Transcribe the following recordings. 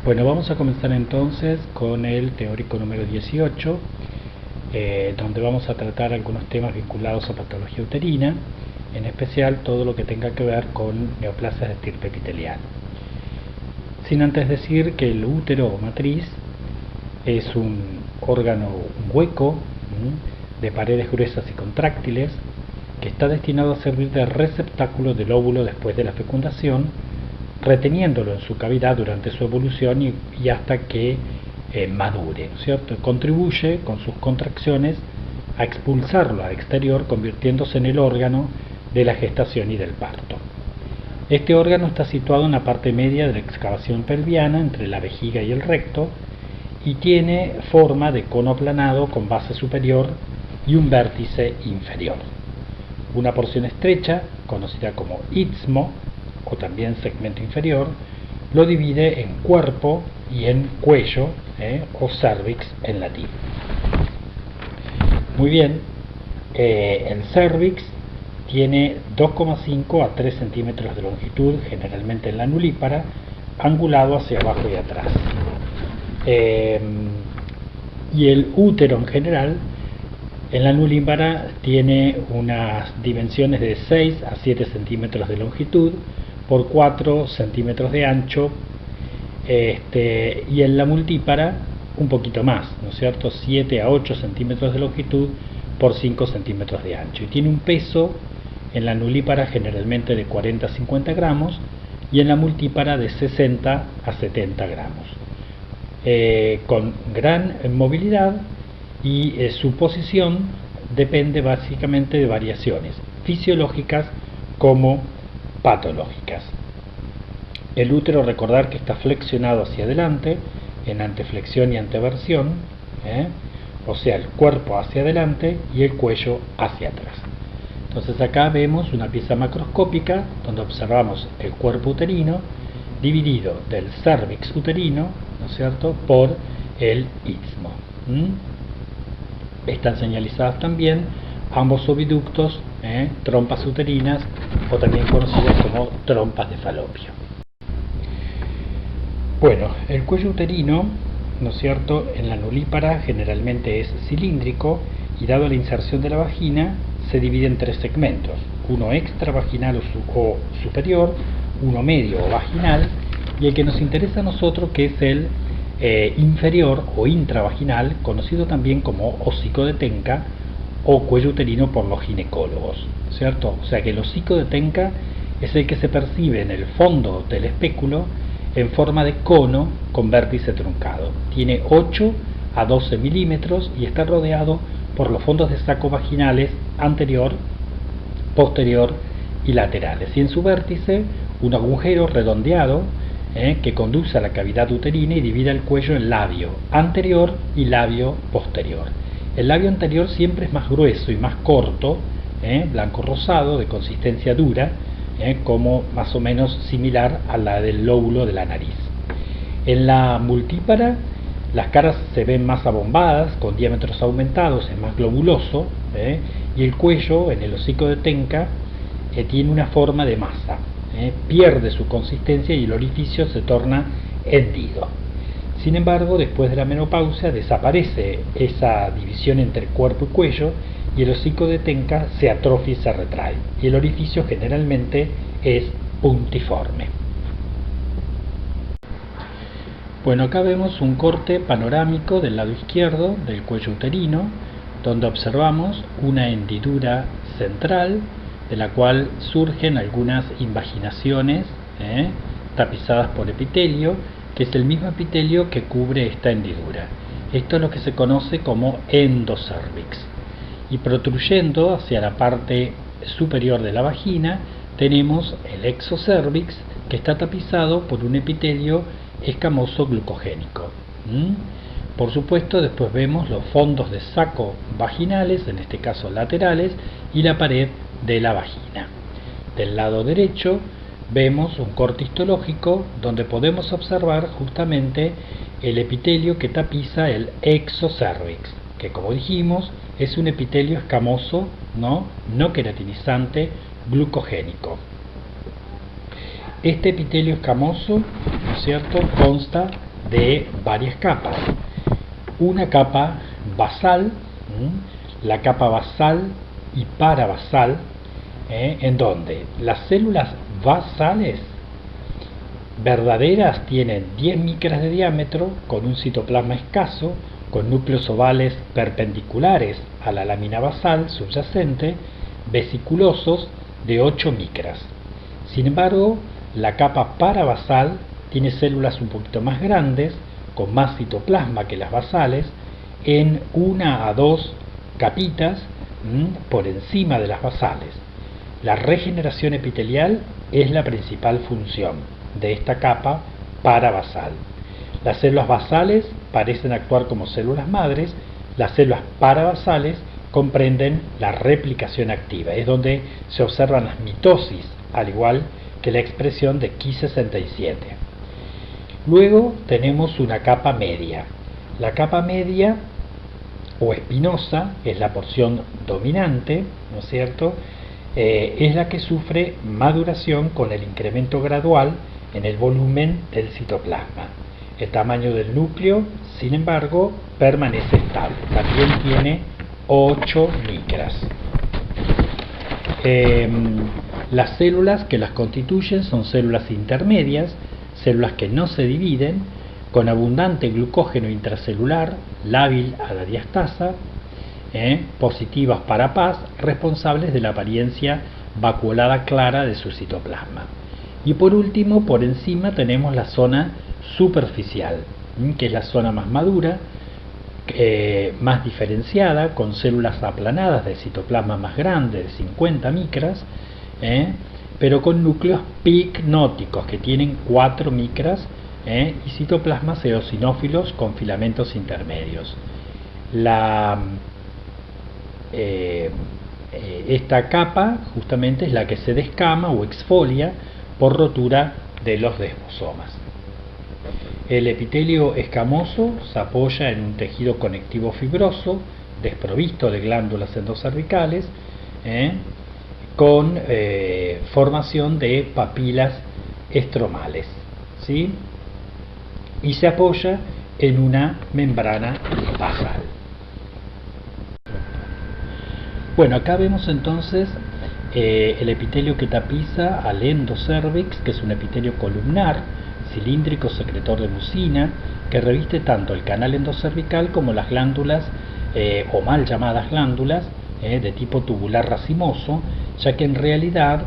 Bueno, vamos a comenzar entonces con el teórico número 18, donde vamos a tratar algunos temas vinculados a patología uterina, en especial todo lo que tenga que ver con neoplasias de estirpe epitelial. Sin antes decir que el útero o matriz es un órgano hueco de paredes gruesas y contráctiles que está destinado a servir de receptáculo del óvulo después de la fecundación, reteniéndolo en su cavidad durante su evolución y hasta que madure, ¿cierto? Contribuye con sus contracciones a expulsarlo al exterior, convirtiéndose en el órgano de la gestación y del parto. Este órgano está situado en la parte media de la excavación pelviana, entre la vejiga y el recto, y tiene forma de cono aplanado con base superior y un vértice inferior. Una porción estrecha, conocida como istmo, o también segmento inferior, lo divide en cuerpo y en cuello, o cervix en latín. Muy bien, el cervix tiene 2,5 a 3 centímetros de longitud, generalmente en la nulípara, angulado hacia abajo y atrás. Y el útero en general, en la nulípara, tiene unas dimensiones de 6 a 7 centímetros de longitud por 4 centímetros de ancho, y en la multípara un poquito más, ¿no es cierto? 7 a 8 centímetros de longitud por 5 centímetros de ancho, y tiene un peso en la nulípara generalmente de 40 a 50 gramos y en la multípara de 60 a 70 gramos, con gran movilidad, y su posición depende básicamente de variaciones fisiológicas como patológicas. El útero, recordar que está flexionado hacia adelante en anteflexión y anteversión, o sea, el cuerpo hacia adelante y el cuello hacia atrás. Entonces acá vemos una pieza macroscópica donde observamos el cuerpo uterino dividido del cervix uterino, ¿no es cierto?, por el istmo. Están señalizadas también ambos oviductos, trompas uterinas, o también conocidas como trompas de falopio. Bueno, el cuello uterino, ¿no es cierto?, en la nulípara generalmente es cilíndrico y, dado la inserción de la vagina, se divide en tres segmentos: uno extravaginal o superior, uno medio o vaginal, y el que nos interesa a nosotros, que es el inferior o intravaginal, conocido también como hocico de Tenca o cuello uterino por los ginecólogos, ¿cierto? O sea que el hocico de Tenca es el que se percibe en el fondo del espéculo en forma de cono con vértice truncado. Tiene 8 a 12 milímetros y está rodeado por los fondos de saco vaginales anterior, posterior y laterales, y en su vértice un agujero redondeado que conduce a la cavidad uterina y divide el cuello en labio anterior y labio posterior. El labio anterior siempre es más grueso y más corto, blanco rosado, de consistencia dura, como más o menos similar a la del lóbulo de la nariz. En la multípara las caras se ven más abombadas, con diámetros aumentados, es más globuloso, y el cuello, en el hocico de Tenca, tiene una forma de masa, pierde su consistencia y el orificio se torna hendido. Sin embargo, después de la menopausia desaparece esa división entre cuerpo y cuello, y el hocico de Tenca se atrofia y se retrae, y el orificio generalmente es puntiforme. Bueno, acá vemos un corte panorámico del lado izquierdo del cuello uterino, donde observamos una hendidura central, de la cual surgen algunas invaginaciones tapizadas por epitelio, que es el mismo epitelio que cubre esta hendidura. Esto es lo que se conoce como endocervix. Y protruyendo hacia la parte superior de la vagina tenemos el exocervix, que está tapizado por un epitelio escamoso glucogénico. Por supuesto, después vemos los fondos de saco vaginales, en este caso laterales, y la pared de la vagina. Del lado derecho vemos un corte histológico donde podemos observar justamente el epitelio que tapiza el exocervix, que, como dijimos, es un epitelio escamoso no queratinizante glucogénico. Este epitelio escamoso, ¿no es cierto?, consta de varias capas. Una capa basal, la capa basal y parabasal, en donde las células basales verdaderas tienen 10 micras de diámetro, con un citoplasma escaso, con núcleos ovales perpendiculares a la lámina basal subyacente, vesiculosos de 8 micras. Sin embargo, la capa parabasal tiene células un poquito más grandes, con más citoplasma que las basales, en 1 a 2 capitas por encima de las basales. La regeneración epitelial es la principal función de esta capa parabasal. Las células basales parecen actuar como células madres, las células parabasales comprenden la replicación activa, es donde se observan las mitosis, al igual que la expresión de Ki67. Luego tenemos una capa media. La capa media o espinosa es la porción dominante, ¿no es cierto? Es la que sufre maduración con el incremento gradual en el volumen del citoplasma. El tamaño del núcleo, sin embargo, permanece estable. También tiene 8 micras. Las células que las constituyen son células intermedias, células que no se dividen, con abundante glucógeno intracelular, lábil a la diastasa, positivas para paz, responsables de la apariencia vacuolada clara de su citoplasma. Y por último, por encima tenemos la zona superficial, que es la zona más madura, más diferenciada, con células aplanadas de citoplasma más grande, de 50 micras, pero con núcleos picnóticos que tienen 4 micras, y citoplasmas eosinófilos con filamentos intermedios. Esta capa justamente es la que se descama o exfolia por rotura de los desmosomas. El epitelio escamoso se apoya en un tejido conectivo fibroso, desprovisto de glándulas endocervicales, con formación de papilas estromales, ¿sí? Y se apoya en una membrana basal. Bueno, acá vemos entonces el epitelio que tapiza al endocervix, que es un epitelio columnar, cilíndrico, secretor de mucina, que reviste tanto el canal endocervical como las glándulas, o mal llamadas glándulas, de tipo tubular racimoso, ya que en realidad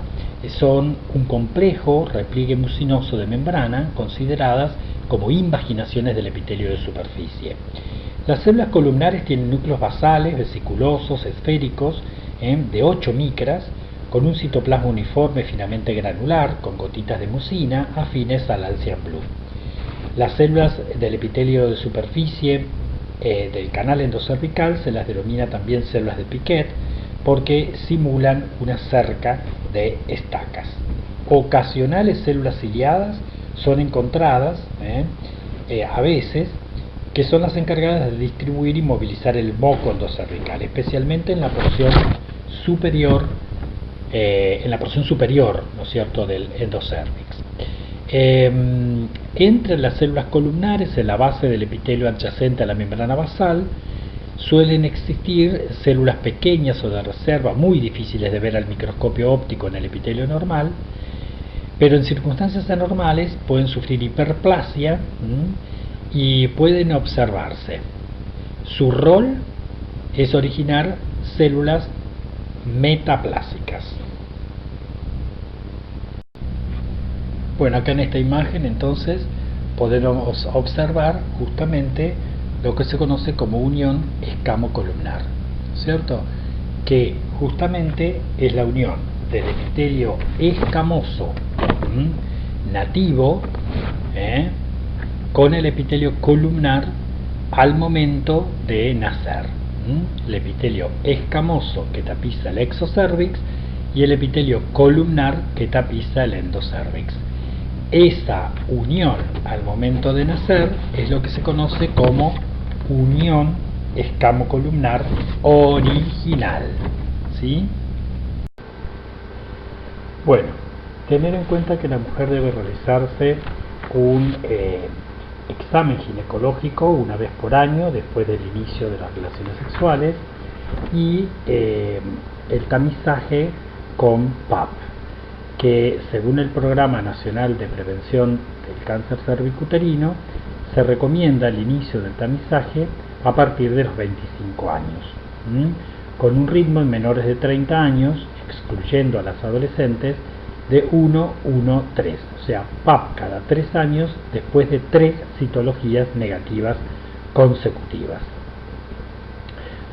son un complejo repliegue mucinoso de membrana, consideradas como invaginaciones del epitelio de superficie. Las células columnares tienen núcleos basales, vesiculosos, esféricos, de 8 micras, con un citoplasma uniforme finamente granular, con gotitas de mucina afines al Alcian Blue. Las células del epitelio de superficie del canal endocervical se las denomina también células de Piquet, porque simulan una cerca de estacas. Ocasionales células ciliadas son encontradas a veces, que son las encargadas de distribuir y movilizar el moco endocervical, especialmente en la porción superior, ¿no es cierto?, del endocervix. Entre las células columnares, en la base del epitelio adyacente a la membrana basal, suelen existir células pequeñas o de reserva, muy difíciles de ver al microscopio óptico en el epitelio normal, pero en circunstancias anormales pueden sufrir hiperplasia y pueden observarse. Su rol es originar células metaplásicas. Bueno, acá en esta imagen entonces podemos observar justamente lo que se conoce como unión escamo-columnar, ¿cierto? Que justamente es la unión del epitelio escamoso nativo con el epitelio columnar al momento de nacer. El epitelio escamoso que tapiza el exocervix y el epitelio columnar que tapiza el endocervix. Esa unión al momento de nacer es lo que se conoce como unión escamo-columnar original, ¿sí? Bueno, tener en cuenta que la mujer debe realizarse un examen ginecológico una vez por año después del inicio de las relaciones sexuales y el tamizaje con PAP, que según el Programa Nacional de Prevención del Cáncer Cervicuterino se recomienda el inicio del tamizaje a partir de los 25 años, con un ritmo en menores de 30 años, excluyendo a las adolescentes, de 1-1-3, o sea, PAP cada 3 años después de 3 citologías negativas consecutivas.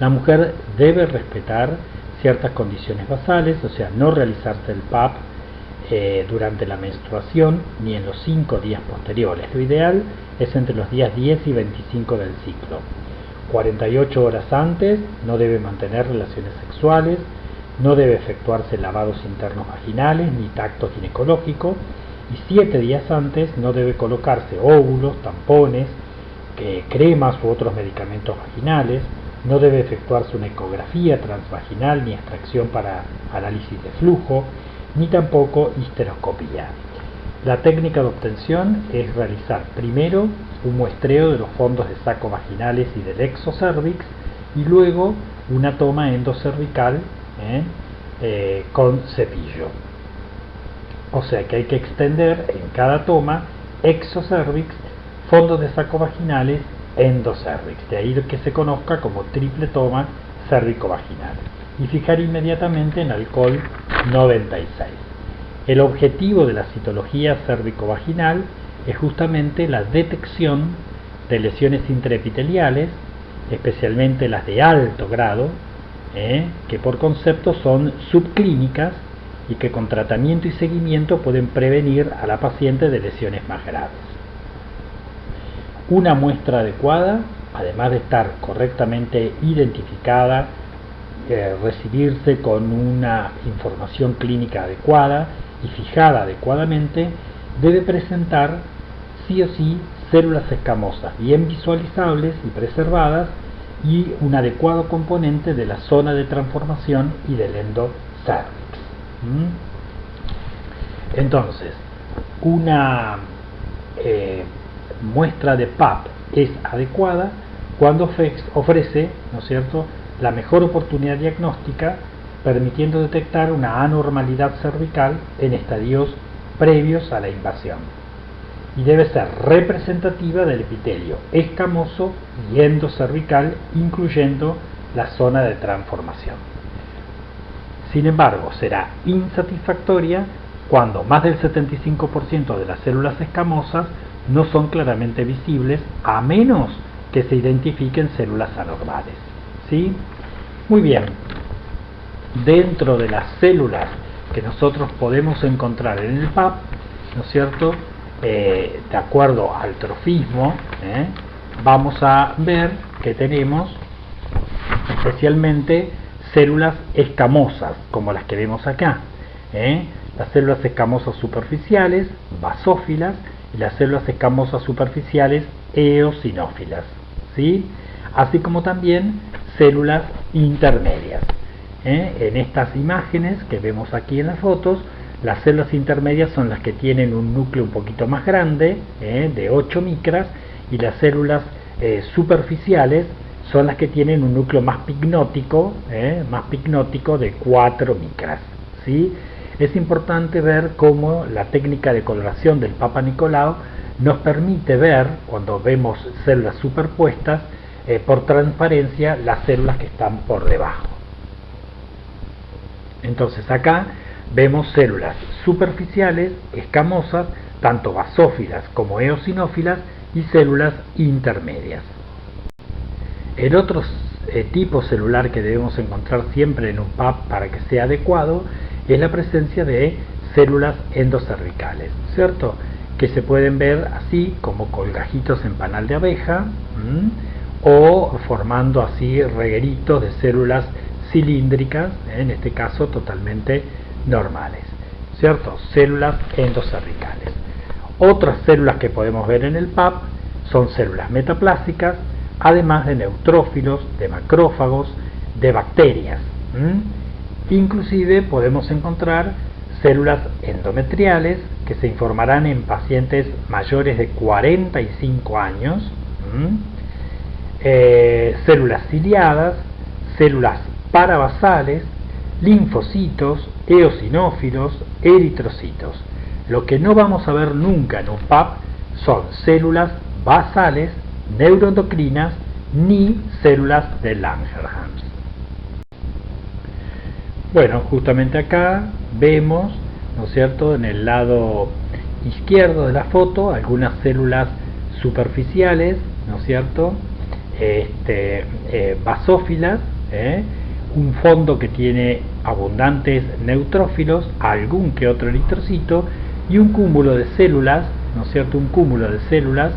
La mujer debe respetar ciertas condiciones basales, o sea, no realizarse el PAP durante la menstruación ni en los 5 días posteriores. Lo ideal es entre los días 10 y 25 del ciclo. 48 horas antes no debe mantener relaciones sexuales, no debe efectuarse lavados internos vaginales ni tacto ginecológico, y 7 días antes no debe colocarse óvulos, tampones, cremas u otros medicamentos vaginales, no debe efectuarse una ecografía transvaginal ni extracción para análisis de flujo, ni tampoco histeroscopía. La técnica de obtención es realizar primero un muestreo de los fondos de saco vaginales y del exocervix y luego una toma endocervical con cepillo. O sea que hay que extender en cada toma exocervix, fondos de saco vaginales, endocervix, de ahí que se conozca como triple toma cérvico-vaginal, y fijar inmediatamente en alcohol 96. El objetivo de la citología cérvico-vaginal es justamente la detección de lesiones intraepiteliales, especialmente las de alto grado, que por concepto son subclínicas y que con tratamiento y seguimiento pueden prevenir a la paciente de lesiones más graves. Una muestra adecuada, además de estar correctamente identificada, recibirse con una información clínica adecuada y fijada adecuadamente, debe presentar sí o sí células escamosas bien visualizables y preservadas y un adecuado componente de la zona de transformación y del endocervix. Entonces, una muestra de PAP es adecuada cuando ofrece, ¿no es cierto?, la mejor oportunidad diagnóstica, permitiendo detectar una anormalidad cervical en estadios previos a la invasión. Y debe ser representativa del epitelio escamoso y endocervical, incluyendo la zona de transformación. Sin embargo, será insatisfactoria cuando más del 75% de las células escamosas no son claramente visibles, a menos que se identifiquen células anormales. ¿Sí? Muy bien. Dentro de las células que nosotros podemos encontrar en el PAP, ¿no es cierto?, de acuerdo al trofismo, vamos a ver que tenemos especialmente células escamosas, como las que vemos acá, las células escamosas superficiales, basófilas, y las células escamosas superficiales, eosinófilas, ¿sí?, así como también células intermedias. En estas imágenes que vemos aquí en las fotos, las células intermedias son las que tienen un núcleo un poquito más grande, de 8 micras, y las células superficiales son las que tienen un núcleo más pignótico de 4 micras. ¿Sí? Es importante ver cómo la técnica de coloración del Papa Nicolau nos permite ver, cuando vemos células superpuestas, por transparencia, las células que están por debajo. Entonces acá vemos células superficiales, escamosas, tanto basófilas como eosinófilas, y células intermedias. El otro tipo celular que debemos encontrar siempre en un PAP para que sea adecuado es la presencia de células endocervicales, ¿cierto?, que se pueden ver así como colgajitos en panal de abeja, o formando así regueritos de células cilíndricas, en este caso totalmente normales, ¿cierto?, células endocervicales. Otras células que podemos ver en el PAP son células metaplásicas, además de neutrófilos, de macrófagos, de bacterias. Inclusive podemos encontrar células endometriales que se informarán en pacientes mayores de 45 años, células ciliadas, células parabasales, linfocitos, eosinófilos, eritrocitos. Lo que no vamos a ver nunca en un PAP son células basales, neuroendocrinas, ni células de Langerhans. Bueno, justamente acá vemos, ¿no es cierto?, en el lado izquierdo de la foto, algunas células superficiales, ¿no es cierto?, basófilas, un fondo que tiene abundantes neutrófilos, algún que otro eritrocito y un cúmulo de células, ¿no es cierto?, un cúmulo de células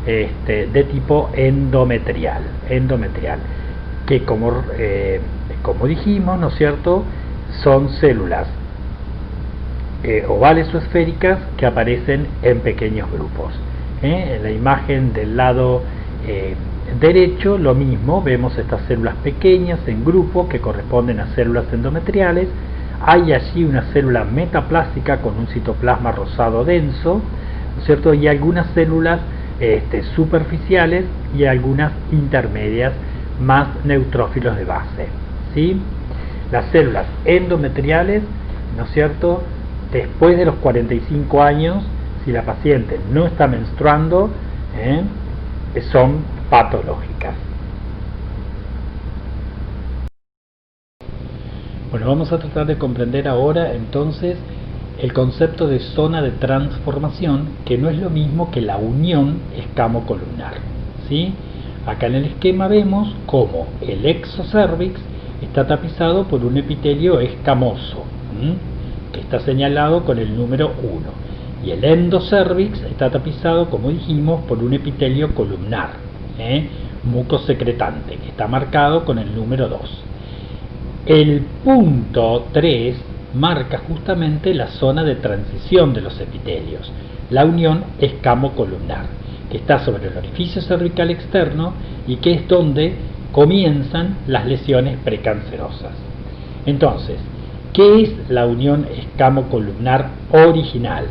de tipo endometrial, que como dijimos, ¿no es cierto?, son células ovales o esféricas que aparecen en pequeños grupos. En la imagen del lado derecho, lo mismo, vemos estas células pequeñas en grupo que corresponden a células endometriales. Hay allí una célula metaplástica con un citoplasma rosado denso, ¿no es cierto?, y algunas células superficiales y algunas intermedias, más neutrófilos de base, ¿sí? Las células endometriales, ¿no es cierto?, después de los 45 años, si la paciente no está menstruando, son patológicas. Bueno, vamos a tratar de comprender ahora entonces el concepto de zona de transformación, que no es lo mismo que la unión escamocolumnar, ¿sí? Acá en el esquema vemos cómo el exocervix está tapizado por un epitelio escamoso, que está señalado con el número 1, y el endocervix está tapizado, como dijimos, por un epitelio columnar, mucosecretante, que está marcado con el número 2. El punto 3 marca justamente la zona de transición de los epitelios, la unión escamocolumnar, que está sobre el orificio cervical externo y que es donde comienzan las lesiones precancerosas. Entonces, ¿qué es la unión escamocolumnar original?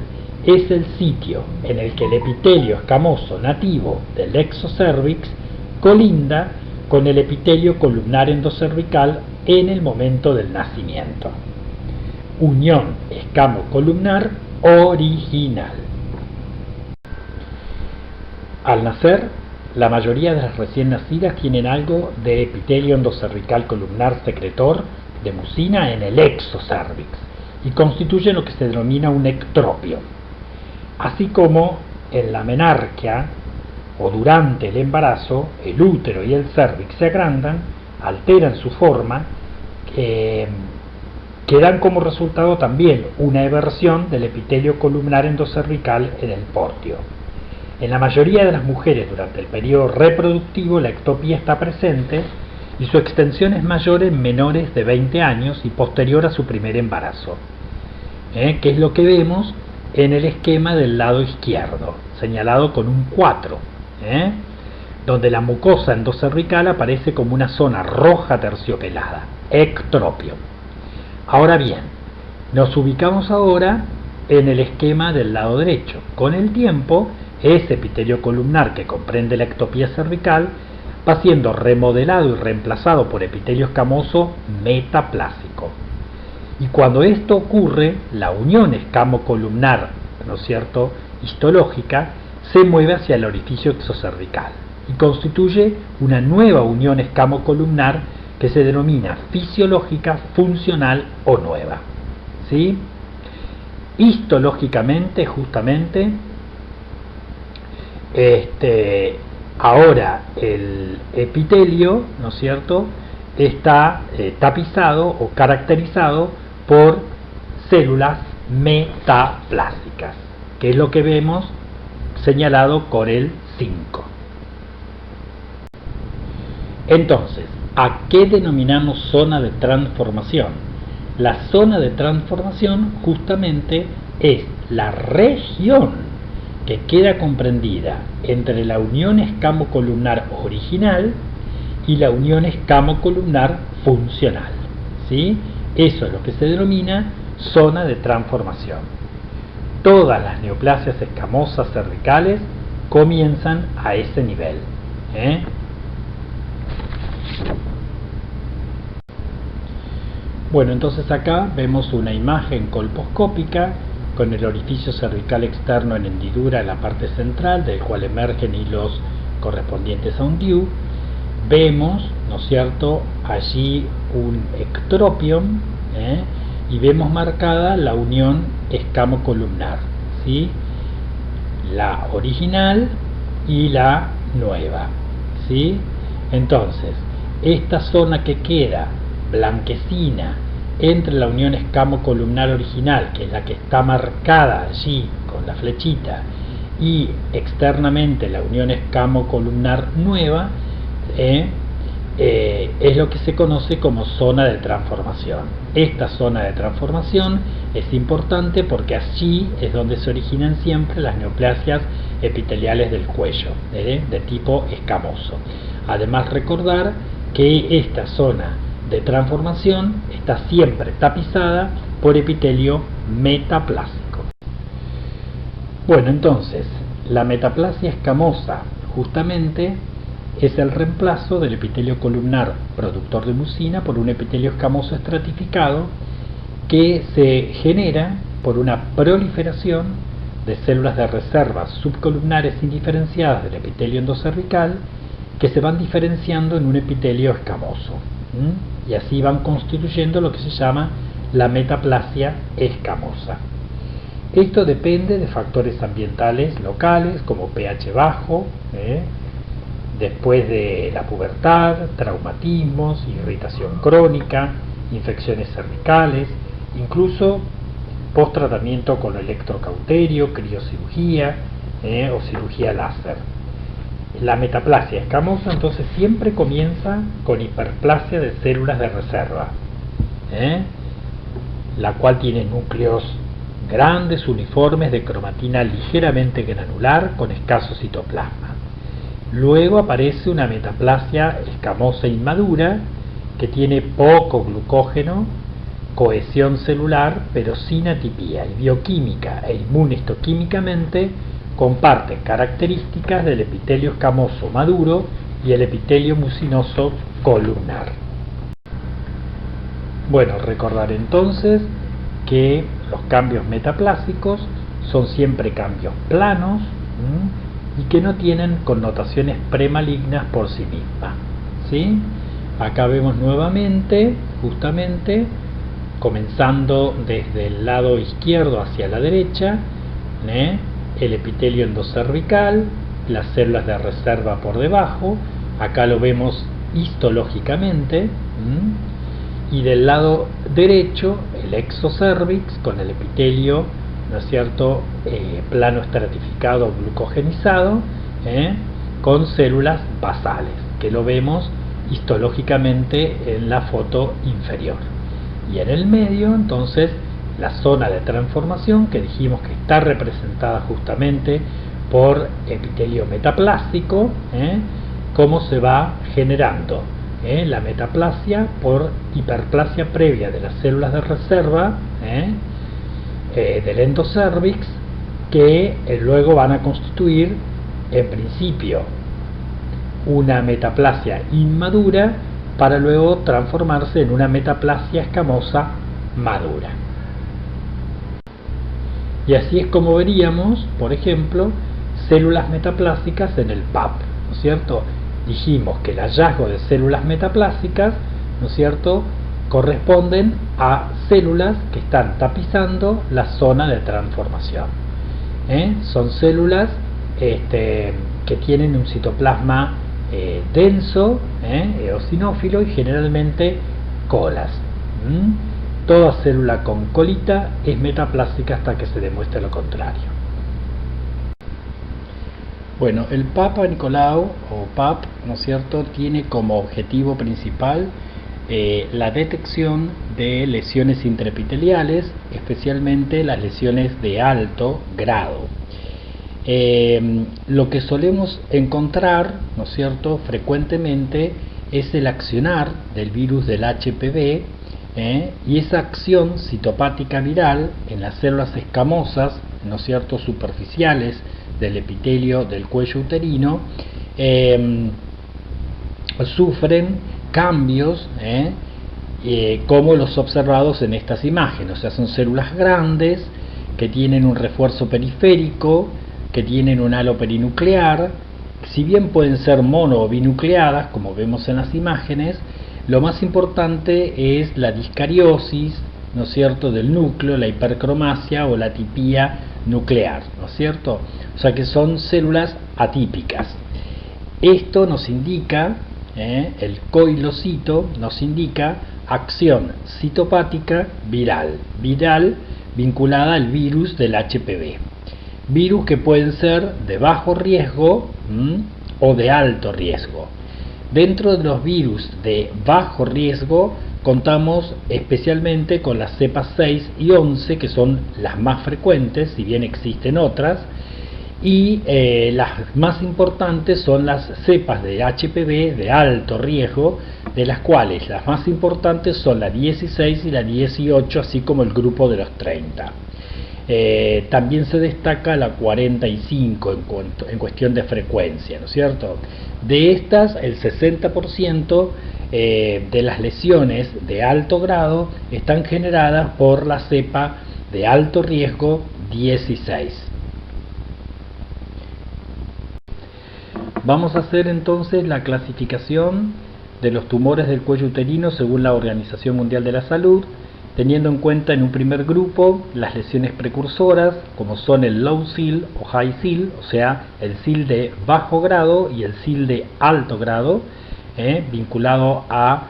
Es el sitio en el que el epitelio escamoso nativo del exocervix colinda con el epitelio columnar endocervical en el momento del nacimiento. Unión escamocolumnar original. Al nacer, la mayoría de las recién nacidas tienen algo de epitelio endocervical columnar secretor de mucina en el exocervix y constituyen lo que se denomina un ectropio. Así como en la menarquia o durante el embarazo, el útero y el cérvix se agrandan, alteran su forma, que dan como resultado también una eversión del epitelio columnar endocervical en el portio. En la mayoría de las mujeres durante el periodo reproductivo la ectopía está presente y su extensión es mayor en menores de 20 años y posterior a su primer embarazo, que es lo que vemos en el esquema del lado izquierdo, señalado con un 4, donde la mucosa endocervical aparece como una zona roja terciopelada, ectropio. Ahora bien, nos ubicamos ahora en el esquema del lado derecho. Con el tiempo, ese epitelio columnar que comprende la ectopía cervical va siendo remodelado y reemplazado por epitelio escamoso metaplásico. Y cuando esto ocurre, la unión escamocolumnar, ¿no es cierto?, histológica, se mueve hacia el orificio exocervical y constituye una nueva unión escamocolumnar que se denomina fisiológica, funcional o nueva, ¿sí? Histológicamente, justamente, ahora el epitelio, ¿no es cierto?, está tapizado o caracterizado por células metaplásicas, que es lo que vemos señalado con el 5. Entonces, ¿a qué denominamos zona de transformación? La zona de transformación justamente es la región que queda comprendida entre la unión escamocolumnar original y la unión escamocolumnar funcional, ¿sí? Eso es lo que se denomina zona de transformación. Todas las neoplasias escamosas cervicales comienzan a ese nivel. Bueno, entonces acá vemos una imagen colposcópica con el orificio cervical externo en hendidura en la parte central, del cual emergen hilos correspondientes a un DIU. Vemos, ¿no es cierto?, allí un ectropion, y vemos marcada la unión escamocolumnar, ¿sí?, la original y la nueva, ¿sí? Entonces, esta zona que queda blanquecina entre la unión escamocolumnar original, que es la que está marcada allí con la flechita, y externamente la unión escamocolumnar nueva, es lo que se conoce como zona de transformación. Esta zona de transformación es importante porque allí es donde se originan siempre las neoplasias epiteliales del cuello, de tipo escamoso. Además, recordar que esta zona de transformación está siempre tapizada por epitelio metaplásico. Bueno, entonces, la metaplasia escamosa justamente es el reemplazo del epitelio columnar productor de mucina por un epitelio escamoso estratificado que se genera por una proliferación de células de reserva subcolumnares indiferenciadas del epitelio endocervical que se van diferenciando en un epitelio escamoso, y así van constituyendo lo que se llama la metaplasia escamosa. Esto depende de factores ambientales locales como pH bajo, después de la pubertad, traumatismos, irritación crónica, infecciones cervicales, incluso post-tratamiento con electrocauterio, criocirugía o cirugía láser. La metaplasia escamosa entonces siempre comienza con hiperplasia de células de reserva, la cual tiene núcleos grandes, uniformes, de cromatina ligeramente granular con escaso citoplasma. Luego aparece una metaplasia escamosa inmadura que tiene poco glucógeno, cohesión celular, pero sin atipía, y bioquímica e inmunohistoquímicamente comparten características del epitelio escamoso maduro y el epitelio mucinoso columnar. Bueno, recordar entonces que los cambios metaplásicos son siempre cambios planos, y que no tienen connotaciones premalignas por sí mismas, ¿sí? Acá vemos nuevamente, justamente, comenzando desde el lado izquierdo hacia la derecha, el epitelio endocervical, las células de reserva por debajo. Acá lo vemos histológicamente, y del lado derecho el exocervix con el epitelio, ¿no es cierto?, plano estratificado glucogenizado, con células basales, que lo vemos histológicamente en la foto inferior. Y en el medio, entonces, la zona de transformación, que dijimos que está representada justamente por epitelio metaplástico, cómo se va generando la metaplasia por hiperplasia previa de las células de reserva, del endocervix, que luego van a constituir en principio una metaplasia inmadura para luego transformarse en una metaplasia escamosa madura. Y así es como veríamos, por ejemplo, células metaplásicas en el PAP, ¿no es cierto? Dijimos que el hallazgo de células metaplásicas, ¿no es cierto?, corresponden a células que están tapizando la zona de transformación. Son células que tienen un citoplasma denso, eosinófilo, y generalmente colas. Toda célula con colita es metaplástica hasta que se demuestre lo contrario. Bueno, el Papa Nicolau o PAP, ¿no es cierto?, tiene como objetivo principal la detección de lesiones intraepiteliales, especialmente las lesiones de alto grado. Lo que solemos encontrar, ¿no es cierto?, frecuentemente es el accionar del virus del HPV y esa acción citopática viral en las células escamosas, ¿no es cierto?, superficiales del epitelio del cuello uterino, sufren cambios como los observados en estas imágenes. O sea, son células grandes que tienen un refuerzo periférico, que tienen un halo perinuclear. Si bien pueden ser mono o binucleadas, como vemos en las imágenes, lo más importante es la discariosis, ¿no es cierto?, del núcleo, la hipercromasia o la atipía nuclear, ¿no es cierto? O sea que son células atípicas. Esto nos indica, el coilocito nos indica acción citopática viral vinculada al virus del HPV. Virus que pueden ser de bajo riesgo o de alto riesgo. Dentro de los virus de bajo riesgo contamos especialmente con las cepas 6 y 11, que son las más frecuentes, si bien existen otras, y las más importantes son las cepas de HPV de alto riesgo, de las cuales las más importantes son la 16 y la 18, así como el grupo de los 30. También se destaca la 45 en cuestión de frecuencia, ¿no es cierto? De estas, el 60% de las lesiones de alto grado están generadas por la cepa de alto riesgo 16. Vamos a hacer entonces la clasificación de los tumores del cuello uterino según la Organización Mundial de la Salud, teniendo en cuenta en un primer grupo las lesiones precursoras, como son el low SIL o high SIL, o sea, el SIL de bajo grado y el SIL de alto grado, vinculado a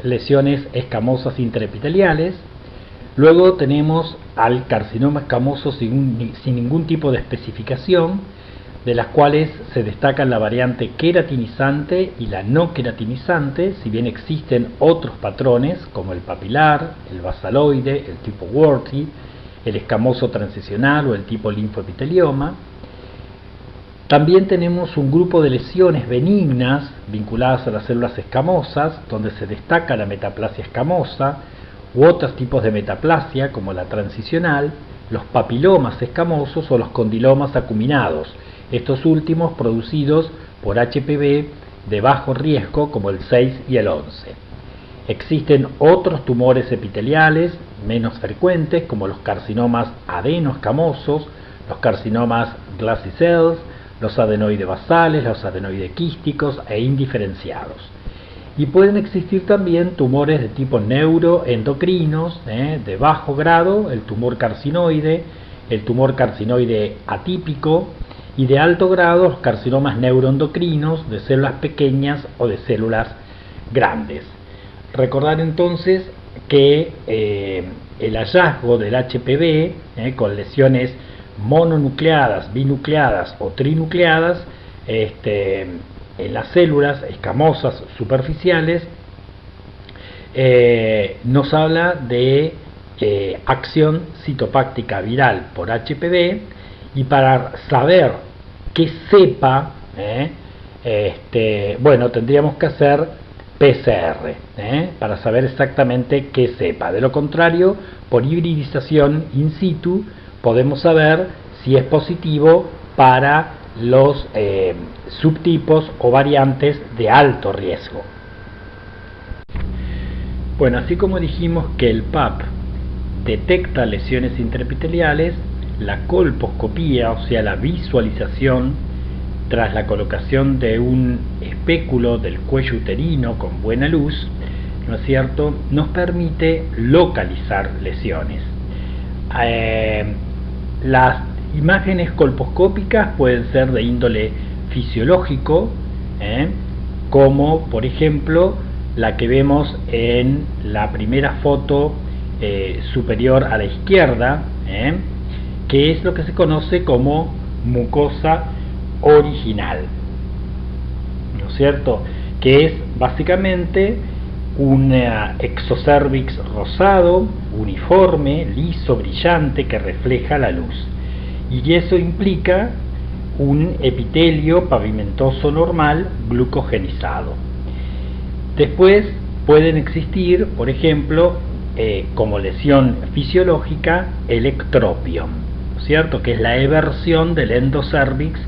lesiones escamosas intraepiteliales. Luego tenemos al carcinoma escamoso sin ningún tipo de especificación, de las cuales se destacan la variante queratinizante y la no queratinizante, si bien existen otros patrones como el papilar, el basaloide, el tipo Worthy, el escamoso transicional o el tipo linfoepitelioma. También tenemos un grupo de lesiones benignas vinculadas a las células escamosas, donde se destaca la metaplasia escamosa u otros tipos de metaplasia como la transicional, los papilomas escamosos o los condilomas acuminados, estos últimos producidos por HPV de bajo riesgo como el 6 y el 11. Existen otros tumores epiteliales menos frecuentes como los carcinomas adenoescamosos, los carcinomas glassy cells, los adenoides basales, los adenoides quísticos e indiferenciados. Y pueden existir también tumores de tipo neuroendocrinos de bajo grado, el tumor carcinoide atípico, y de alto grado los carcinomas neuroendocrinos de células pequeñas o de células grandes. Recordar entonces que el hallazgo del HPV con lesiones mononucleadas, binucleadas o trinucleadas en las células escamosas superficiales nos habla de acción citopáctica viral por HPV, y para saber qué cepa, bueno, tendríamos que hacer PCR para saber exactamente qué cepa. De lo contrario, por hibridización in situ podemos saber si es positivo para los subtipos o variantes de alto riesgo. Bueno, así como dijimos que el PAP detecta lesiones intraepiteliales, la colposcopía, o sea, la visualización tras la colocación de un espéculo del cuello uterino con buena luz, ¿no es cierto?, nos permite localizar lesiones. Las imágenes colposcópicas pueden ser de índole fisiológico, como por ejemplo la que vemos en la primera foto superior a la izquierda, que es lo que se conoce como mucosa original, ¿no es cierto?, que es básicamente un exocervix rosado, uniforme, liso, brillante, que refleja la luz, y eso implica un epitelio pavimentoso normal glucogenizado. Después pueden existir, por ejemplo, como lesión fisiológica, el ectropion, ¿cierto? Que es la eversión del endocervix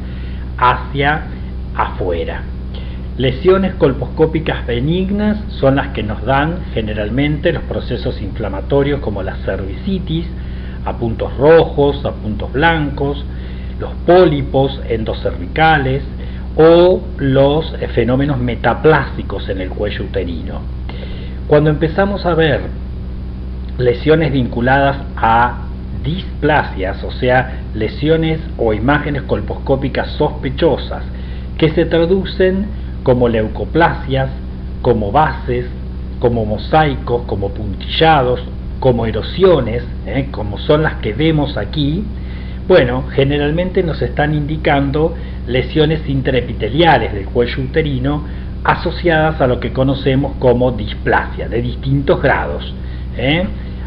hacia afuera. Lesiones colposcópicas benignas son las que nos dan generalmente los procesos inflamatorios como la cervicitis, a puntos rojos, a puntos blancos, los pólipos endocervicales o los fenómenos metaplásicos en el cuello uterino. Cuando empezamos a ver lesiones vinculadas a displasias, o sea, lesiones o imágenes colposcópicas sospechosas que se traducen como leucoplasias, como bases, como mosaicos, como puntillados, como erosiones, como son las que vemos aquí, bueno, generalmente nos están indicando lesiones intraepiteliales del cuello uterino asociadas a lo que conocemos como displasia, de distintos grados.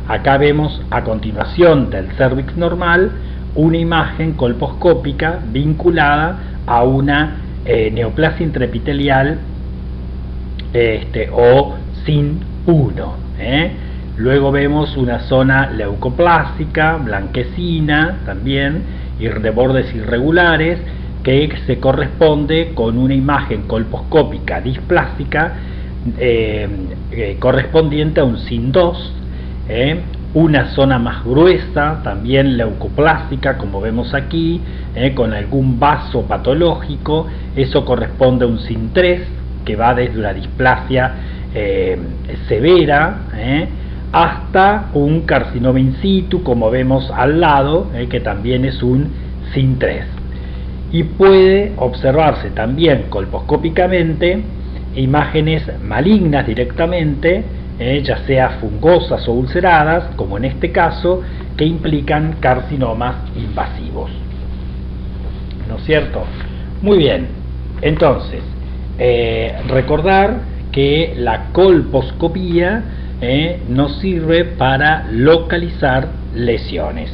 Acá vemos a continuación del cervix normal una imagen colposcópica vinculada a una neoplasia intraepitelial o sin 1. Luego vemos una zona leucoplásica, blanquecina también, y de bordes irregulares, que se corresponde con una imagen colposcópica displásica correspondiente a un sin 2, una zona más gruesa, también leucoplásica, como vemos aquí, con algún vaso patológico, eso corresponde a un sin 3, que va desde una displasia severa, hasta un carcinoma in situ, como vemos al lado, que también es un sin 3. Y puede observarse también colposcópicamente imágenes malignas directamente, ya sea fungosas o ulceradas, como en este caso, que implican carcinomas invasivos. ¿No es cierto? Muy bien, entonces, recordar que la colposcopía nos sirve para localizar lesiones.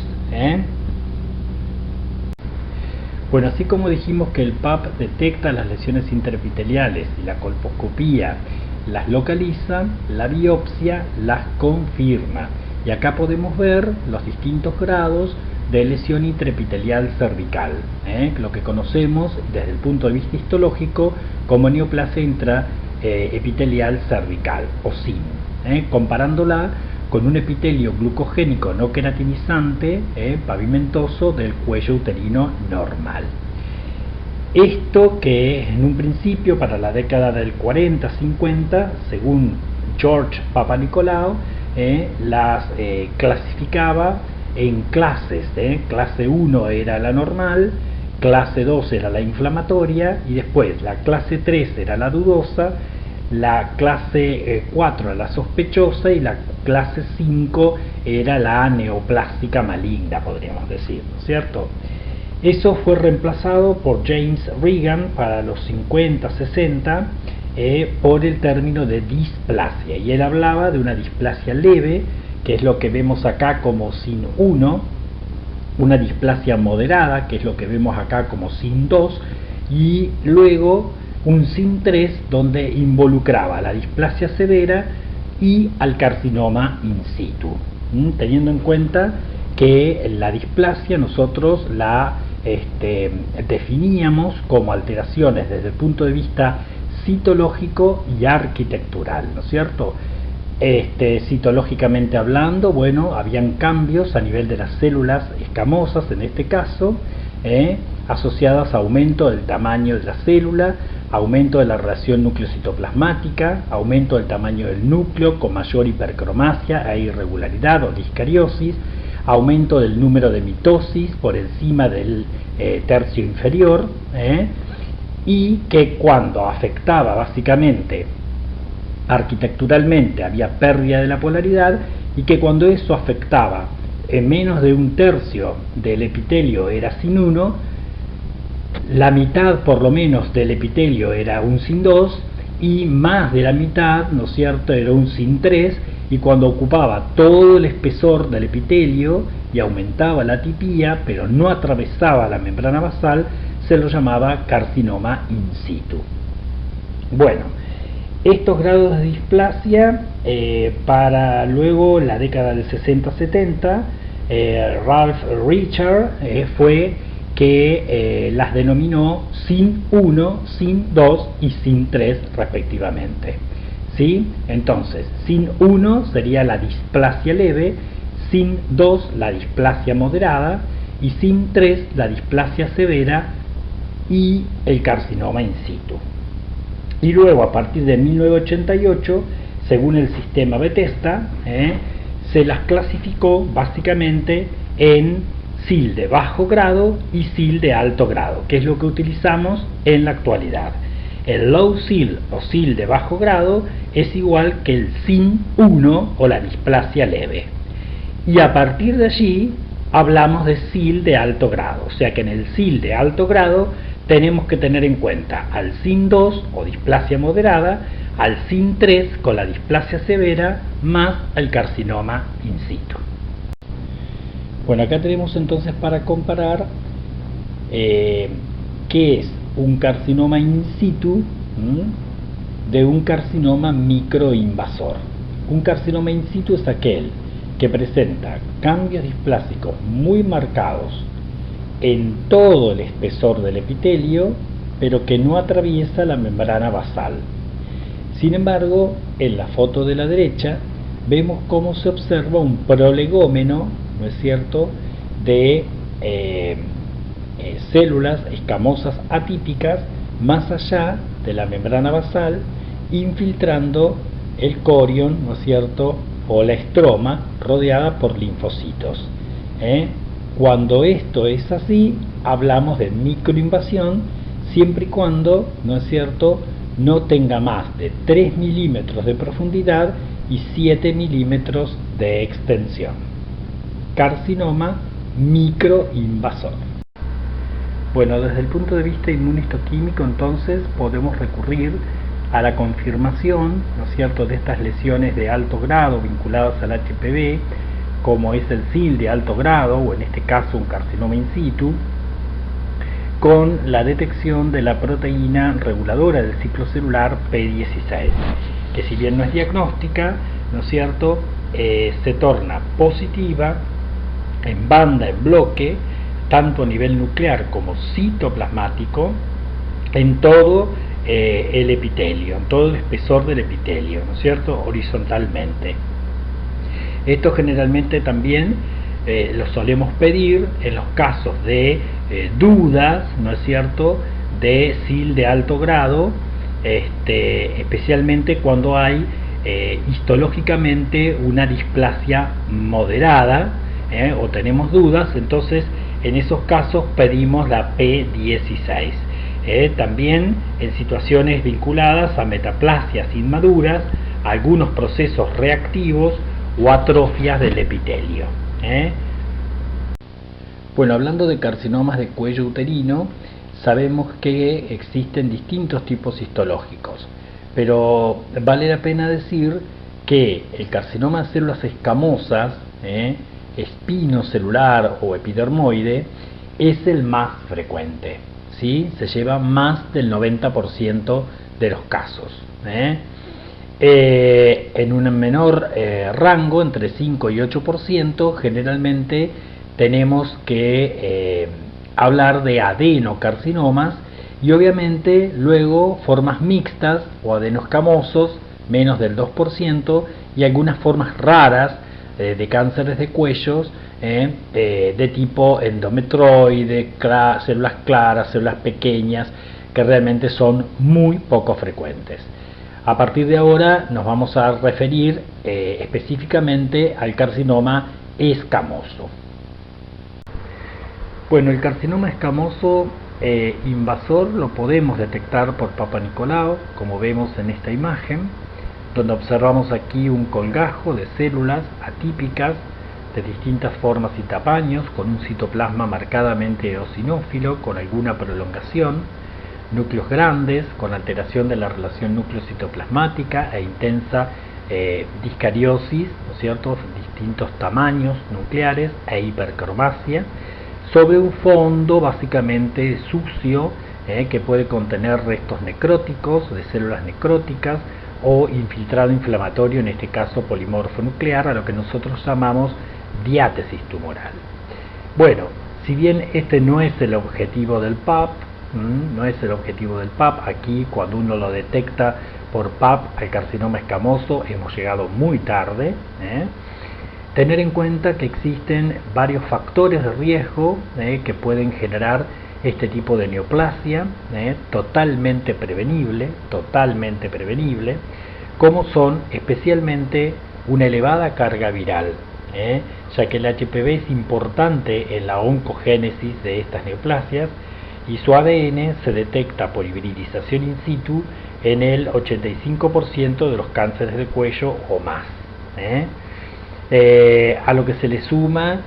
Bueno, así como dijimos que el PAP detecta las lesiones intraepiteliales y la colposcopía las localiza, la biopsia las confirma. Y acá podemos ver los distintos grados de lesión intraepitelial cervical, lo que conocemos desde el punto de vista histológico como neoplasia intraepitelial cervical o SIN. Comparándola con un epitelio glucogénico no queratinizante, pavimentoso del cuello uterino normal. Esto que en un principio para la década del 40-50, según George Papanicolaou, las clasificaba en clases. Clase 1 era la normal, clase 2 era la inflamatoria y después la clase 3 era la dudosa, la clase 4 era la sospechosa y la clase 5 era la neoplástica maligna, podríamos decir, ¿no es cierto? Eso fue reemplazado por James Regan para los 50-60 por el término de displasia, y él hablaba de una displasia leve, que es lo que vemos acá como sin 1, una displasia moderada, que es lo que vemos acá como sin 2, y luego un sin 3 donde involucraba la displasia severa y al carcinoma in situ, teniendo en cuenta que la displasia nosotros la definíamos como alteraciones desde el punto de vista citológico y arquitectural, ¿no es cierto? Citológicamente hablando, bueno, habían cambios a nivel de las células escamosas en este caso, asociadas a aumento del tamaño de la célula, aumento de la radiación nucleocitoplasmática, aumento del tamaño del núcleo con mayor hipercromasia e irregularidad o discariosis, aumento del número de mitosis por encima del tercio inferior, y que cuando afectaba básicamente arquitecturalmente había pérdida de la polaridad, y que cuando eso afectaba en menos de un tercio del epitelio era sin 1, la mitad por lo menos del epitelio era un sin 2 y más de la mitad, ¿no es cierto?, era un sin 3, y cuando ocupaba todo el espesor del epitelio y aumentaba la tipía pero no atravesaba la membrana basal, se lo llamaba carcinoma in situ. Bueno, Estos grados de displasia, para luego la década del 60-70, Ralph Richard fue que las denominó SIN 1, SIN 2 y SIN 3 respectivamente. ¿Sí? Entonces, SIN 1 sería la displasia leve, SIN 2 la displasia moderada y SIN 3 la displasia severa y el carcinoma in situ. Y luego, a partir de 1988, según el sistema Bethesda, se las clasificó básicamente en SIL de bajo grado y SIL de alto grado, que es lo que utilizamos en la actualidad. El low SIL o SIL de bajo grado es igual que el SIN 1 o la displasia leve. Y a partir de allí hablamos de SIL de alto grado, o sea que en el SIL de alto grado tenemos que tener en cuenta al SIN 2 o displasia moderada, al SIN 3 con la displasia severa, más el carcinoma in situ. Bueno, acá tenemos entonces para comparar qué es un carcinoma in situ de un carcinoma microinvasor. Un carcinoma in situ es aquel que presenta cambios displásicos muy marcados en todo el espesor del epitelio, pero que no atraviesa la membrana basal. Sin embargo, en la foto de la derecha vemos cómo se observa un prolegómeno, ¿no es cierto?, de células escamosas atípicas más allá de la membrana basal, infiltrando el corion, ¿no es cierto?, o la estroma rodeada por linfocitos. Cuando esto es así, hablamos de microinvasión, siempre y cuando, ¿no es cierto?, no tenga más de 3 milímetros de profundidad y 7 milímetros de extensión. Carcinoma microinvasor. Bueno, desde el punto de vista inmunistoquímico, entonces, podemos recurrir a la confirmación, ¿no es cierto?, de estas lesiones de alto grado vinculadas al HPV, como es el SIL de alto grado, o en este caso un carcinoma in situ, con la detección de la proteína reguladora del ciclo celular P16, que si bien no es diagnóstica, ¿no es cierto?, se torna positiva en banda, en bloque, tanto a nivel nuclear como citoplasmático, en todo el epitelio, en todo el espesor del epitelio, ¿no es cierto?, horizontalmente. Esto generalmente también lo solemos pedir en los casos de dudas, ¿no es cierto?, de SIL de alto grado, especialmente cuando hay histológicamente una displasia moderada, o tenemos dudas. Entonces en esos casos pedimos la P16. También en situaciones vinculadas a metaplasias inmaduras, algunos procesos reactivos o atrofias del epitelio. Bueno, hablando de carcinomas de cuello uterino, sabemos que existen distintos tipos histológicos, pero vale la pena decir que el carcinoma de células escamosas, espinocelular o epidermoide, es el más frecuente, ¿sí? Se lleva más del 90% de los casos. En un menor rango, entre 5 y 8%, generalmente tenemos que hablar de adenocarcinomas, y obviamente luego formas mixtas o adenoscamosos, menos del 2%, y algunas formas raras de cánceres de cuellos de tipo endometroide, células claras, células pequeñas, que realmente son muy poco frecuentes. A partir de ahora nos vamos a referir específicamente al carcinoma escamoso. Bueno, el carcinoma escamoso invasor lo podemos detectar por Papa Nicolau, como vemos en esta imagen, donde observamos aquí un colgajo de células atípicas de distintas formas y tamaños, con un citoplasma marcadamente eosinófilo, con alguna prolongación, núcleos grandes, con alteración de la relación núcleo-citoplasmática e intensa discariosis, ¿no es cierto?, distintos tamaños nucleares e hipercromasia, sobre un fondo básicamente sucio, que puede contener restos necróticos, de células necróticas, o infiltrado inflamatorio, en este caso polimorfo nuclear, a lo que nosotros llamamos diátesis tumoral. Bueno, si bien este no es el objetivo del PAP, aquí cuando uno lo detecta por PAP al carcinoma escamoso hemos llegado muy tarde. Tener en cuenta que existen varios factores de riesgo que pueden generar este tipo de neoplasia, totalmente prevenible, como son especialmente una elevada carga viral, ya que el HPV es importante en la oncogénesis de estas neoplasias y su ADN se detecta por hibridización in situ en el 85% de los cánceres de cuello o más. A lo que se le suma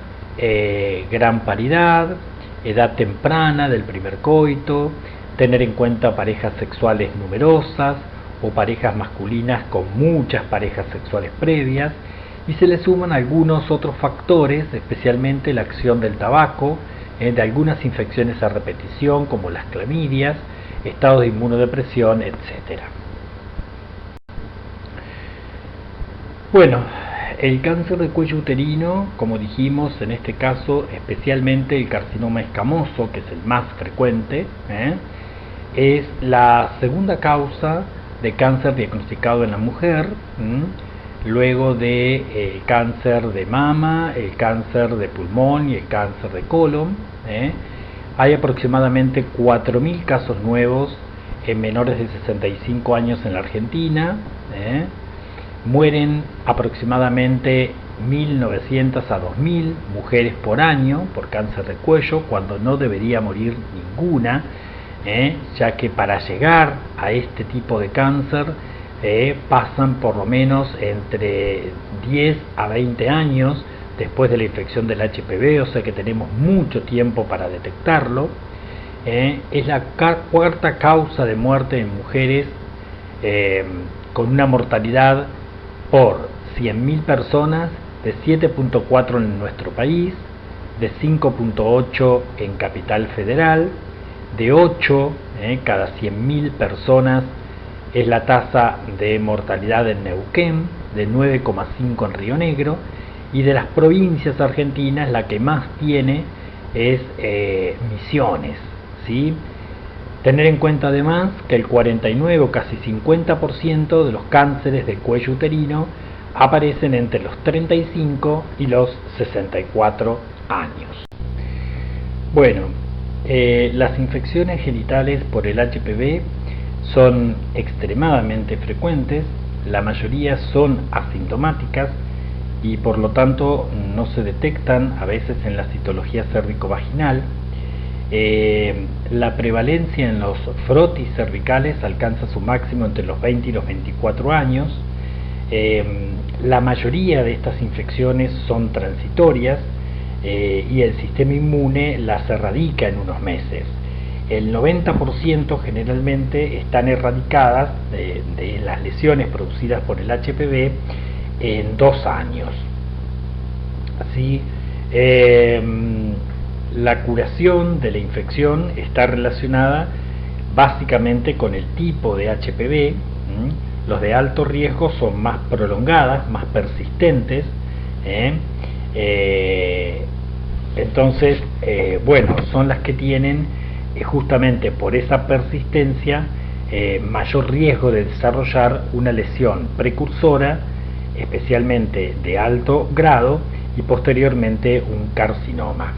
gran paridad, edad temprana del primer coito, tener en cuenta parejas sexuales numerosas o parejas masculinas con muchas parejas sexuales previas, y se le suman algunos otros factores, especialmente la acción del tabaco, de algunas infecciones a repetición como las clamidias, estados de inmunodepresión, etc. Bueno, el cáncer de cuello uterino, como dijimos, en este caso especialmente el carcinoma escamoso, que es el más frecuente, es la segunda causa de cáncer diagnosticado en la mujer, luego de el cáncer de mama, el cáncer de pulmón y el cáncer de colon. Hay aproximadamente 4.000 casos nuevos en menores de 65 años en la Argentina. Mueren aproximadamente 1.900 a 2.000 mujeres por año por cáncer de cuello, cuando no debería morir ninguna, ya que para llegar a este tipo de cáncer pasan por lo menos entre 10 a 20 años después de la infección del HPV, o sea que tenemos mucho tiempo para detectarlo. Es la cuarta causa de muerte en mujeres, con una mortalidad por 100.000 personas de 7.4 en nuestro país, de 5.8 en Capital Federal, de 8 cada 100.000 personas es la tasa de mortalidad en Neuquén, de 9,5 en Río Negro, y de las provincias argentinas la que más tiene es Misiones, ¿sí? Tener en cuenta además que el 49 o casi 50% de los cánceres de cuello uterino aparecen entre los 35 y los 64 años. Bueno, las infecciones genitales por el HPV son extremadamente frecuentes, la mayoría son asintomáticas y por lo tanto no se detectan a veces en la citología cérvico-vaginal. La prevalencia en los frotis cervicales alcanza su máximo entre los 20 y los 24 años. La mayoría de estas infecciones son transitorias y el sistema inmune las erradica en unos meses. El 90% generalmente están erradicadas de las lesiones producidas por el HPV en 2 años. Así, la curación de la infección está relacionada básicamente con el tipo de HPV. Los de alto riesgo son más prolongadas, más persistentes. Entonces, bueno, son las que tienen justamente por esa persistencia mayor riesgo de desarrollar una lesión precursora, especialmente de alto grado, y posteriormente un carcinoma.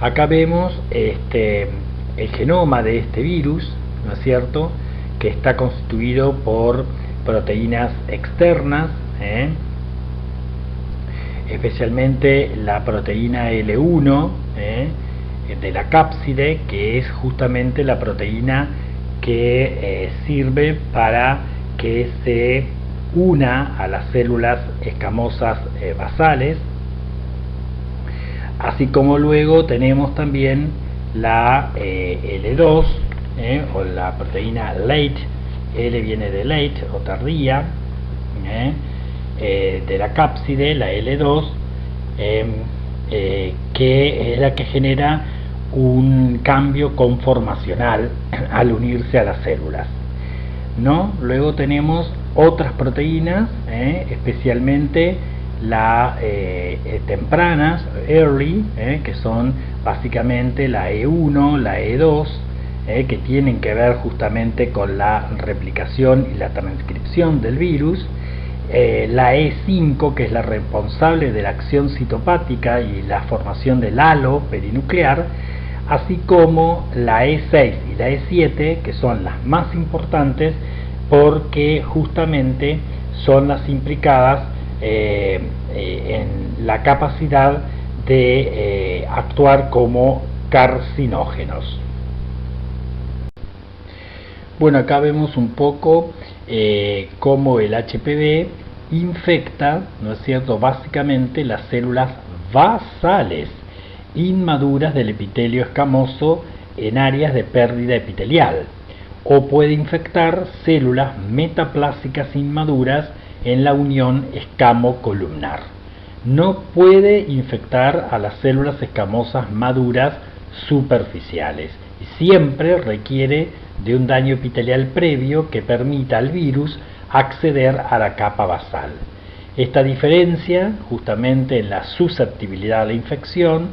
Acá vemos el genoma de este virus, ¿no es cierto?, que está constituido por proteínas externas, especialmente la proteína L1 de la cápside, que es justamente la proteína que sirve para que se una a las células escamosas basales. Así como luego tenemos también la L2 o la proteína late, L viene de late o tardía, de la cápside, la L2, que es la que genera un cambio conformacional al unirse a las células, ¿no? Luego tenemos otras proteínas, especialmente las tempranas, early, que son básicamente la E1, la E2, que tienen que ver justamente con la replicación y la transcripción del virus, la E5, que es la responsable de la acción citopática y la formación del halo perinuclear, así como la E6 y la E7, que son las más importantes porque justamente son las implicadas en la capacidad de actuar como carcinógenos. Bueno, acá vemos un poco cómo el HPV infecta, ¿no es cierto?, básicamente las células basales inmaduras del epitelio escamoso en áreas de pérdida epitelial, o puede infectar células metaplásicas inmaduras en la unión escamo-columnar. No puede infectar a las células escamosas maduras superficiales y siempre requiere de un daño epitelial previo que permita al virus acceder a la capa basal. Esta diferencia, justamente en la susceptibilidad a la infección,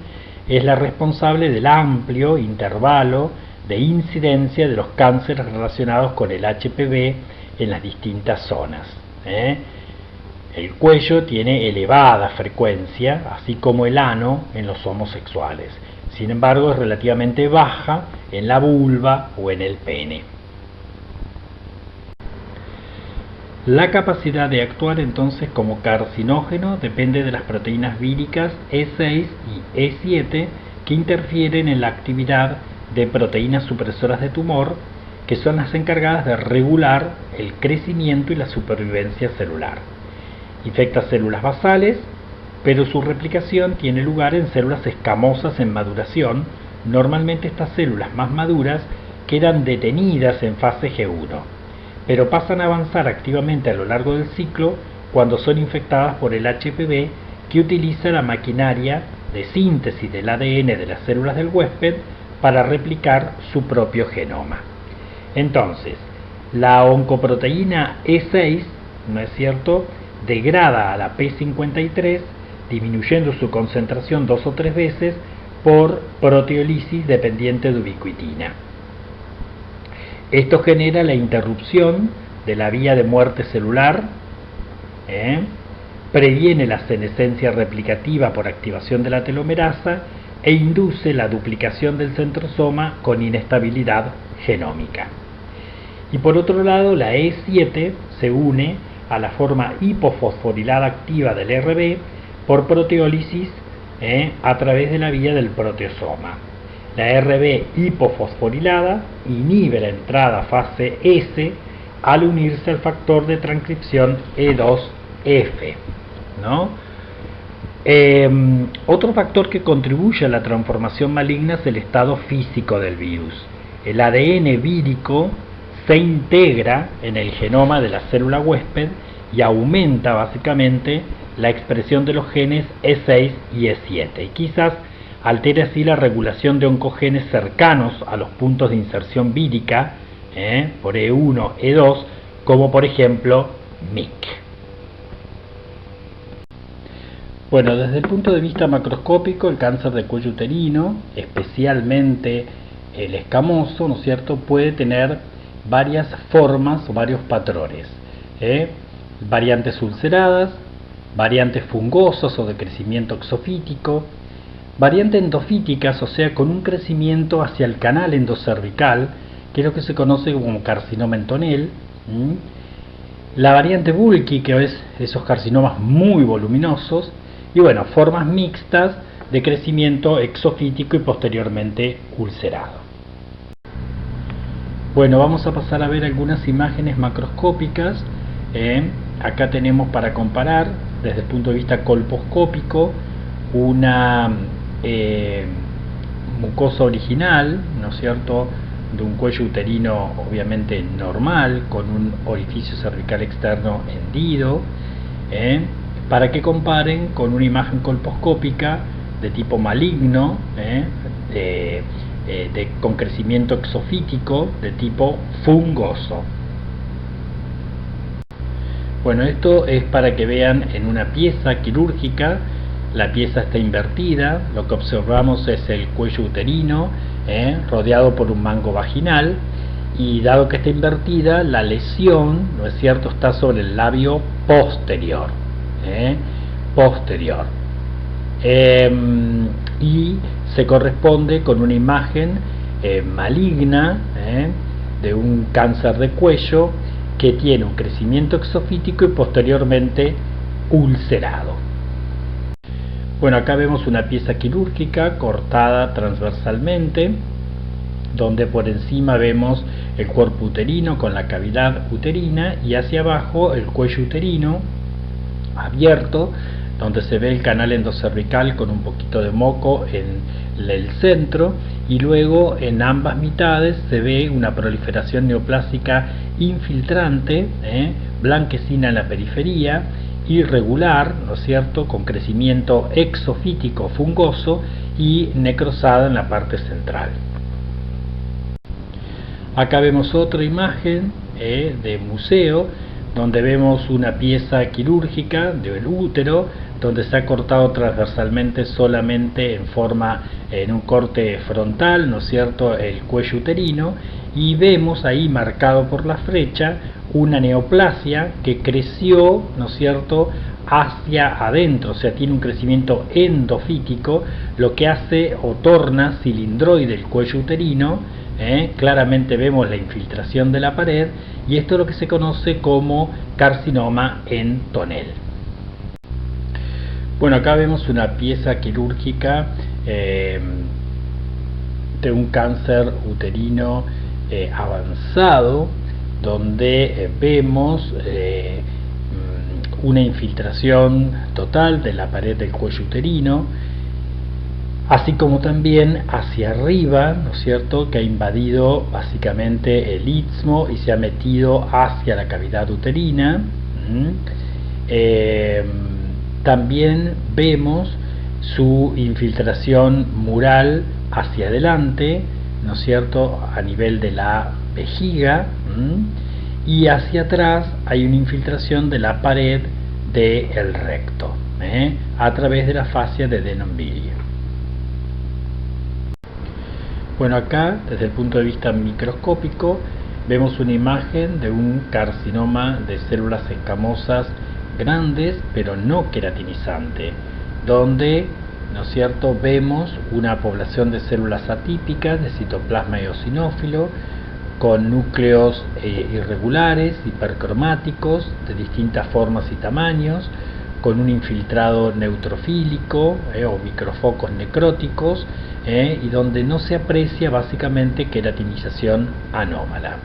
es la responsable del amplio intervalo de incidencia de los cánceres relacionados con el HPV en las distintas zonas. El cuello tiene elevada frecuencia, así como el ano en los homosexuales. Sin embargo, es relativamente baja en la vulva o en el pene. La capacidad de actuar entonces como carcinógeno depende de las proteínas víricas E6 y E7 que interfieren en la actividad de proteínas supresoras de tumor, que son las encargadas de regular el crecimiento y la supervivencia celular. Infecta células basales, pero su replicación tiene lugar en células escamosas en maduración. Normalmente estas células más maduras quedan detenidas en fase G1, pero pasan a avanzar activamente a lo largo del ciclo cuando son infectadas por el HPV, que utiliza la maquinaria de síntesis del ADN de las células del huésped para replicar su propio genoma. Entonces, la oncoproteína E6, ¿no es cierto?, degrada a la P53, disminuyendo su concentración 2 o 3 veces por proteólisis dependiente de ubiquitina. Esto genera la interrupción de la vía de muerte celular, previene la senescencia replicativa por activación de la telomerasa e induce la duplicación del centrosoma con inestabilidad genómica. Y por otro lado, la E7 se une a la forma hipofosforilada activa del RB por proteólisis a través de la vía del proteosoma. La RB hipofosforilada inhibe la entrada a fase S al unirse al factor de transcripción E2F, ¿no? Otro factor que contribuye a la transformación maligna es el estado físico del virus. El ADN vírico se integra en el genoma de la célula huésped y aumenta básicamente la expresión de los genes E6 y E7, y quizás altera así la regulación de oncogenes cercanos a los puntos de inserción vírica, por E1, E2, como por ejemplo MYC. Bueno, desde el punto de vista macroscópico, el cáncer de cuello uterino, especialmente el escamoso, ¿no es cierto?, puede tener varias formas o varios patrones, variantes ulceradas, variantes fungosas o de crecimiento exofítico, variantes endofíticas, o sea, con un crecimiento hacia el canal endocervical, que es lo que se conoce como carcinoma en tonel, la variante bulky, que es esos carcinomas muy voluminosos, y bueno, formas mixtas de crecimiento exofítico y posteriormente ulcerado. Bueno, vamos a pasar a ver algunas imágenes macroscópicas. Acá tenemos para comparar desde el punto de vista colposcópico una mucosa original, ¿no es cierto?, de un cuello uterino obviamente normal, con un orificio cervical externo hendido, para que comparen con una imagen colposcópica de tipo maligno, con crecimiento exofítico de tipo fungoso. Bueno, esto es para que vean en una pieza quirúrgica, la pieza está invertida, lo que observamos es el cuello uterino, rodeado por un mango vaginal, y dado que está invertida, la lesión, ¿no es cierto?, está sobre el labio posterior, posterior. Y se corresponde con una imagen maligna de un cáncer de cuello que tiene un crecimiento exofítico y posteriormente ulcerado. Bueno, acá vemos una pieza quirúrgica cortada transversalmente, donde por encima vemos el cuerpo uterino con la cavidad uterina y hacia abajo el cuello uterino abierto, donde se ve el canal endocervical con un poquito de moco en el centro, y luego en ambas mitades se ve una proliferación neoplásica infiltrante, blanquecina en la periferia, irregular, ¿no es cierto?, con crecimiento exofítico fungoso y necrosada en la parte central. Acá vemos otra imagen de museo, donde vemos una pieza quirúrgica del útero, donde se ha cortado transversalmente solamente en un corte frontal, ¿no es cierto?, el cuello uterino, y vemos ahí marcado por la flecha una neoplasia que creció, ¿no es cierto?, hacia adentro, o sea, tiene un crecimiento endofítico, lo que hace o torna cilindroide el cuello uterino. Claramente vemos la infiltración de la pared, y esto es lo que se conoce como carcinoma en tonel. Bueno, acá vemos una pieza quirúrgica de un cáncer uterino avanzado, donde vemos una infiltración total de la pared del cuello uterino, así como también hacia arriba, ¿no es cierto?, que ha invadido básicamente el istmo y se ha metido hacia la cavidad uterina. También vemos su infiltración mural hacia adelante, ¿no es cierto?, a nivel de la vejiga, y hacia atrás hay una infiltración de la pared del recto, a través de la fascia de Denonville. Bueno, acá desde el punto de vista microscópico vemos una imagen de un carcinoma de células escamosas grandes pero no queratinizante, donde, ¿no es cierto?, vemos una población de células atípicas de citoplasma eosinófilo con núcleos irregulares, hipercromáticos, de distintas formas y tamaños, con un infiltrado neutrofílico o microfocos necróticos, y donde no se aprecia básicamente queratinización anómala.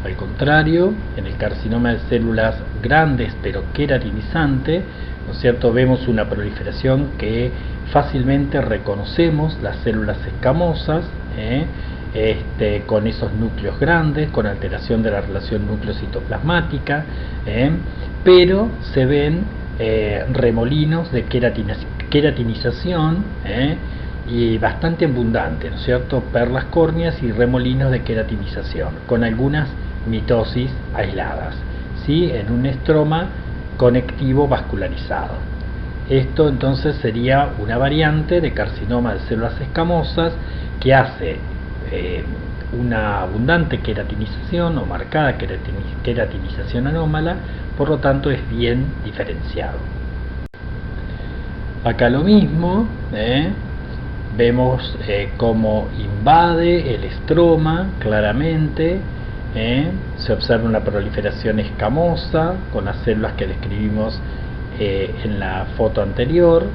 Al contrario, en el carcinoma de células grandes pero queratinizante, ¿no es cierto?, vemos una proliferación que fácilmente reconocemos las células escamosas, con esos núcleos grandes, con alteración de la relación núcleo-citoplasmática, pero se ven remolinos de queratinización, y bastante abundante, ¿no es cierto?, perlas córneas y remolinos de queratinización, con algunas mitosis aisladas, ¿sí?, en un estroma conectivo vascularizado. Esto entonces sería una variante de carcinoma de células escamosas que hace una abundante queratinización o marcada queratinización anómala, por lo tanto es bien diferenciado. Acá lo mismo, vemos cómo invade el estroma claramente, se observa una proliferación escamosa con las células que describimos en la foto anterior,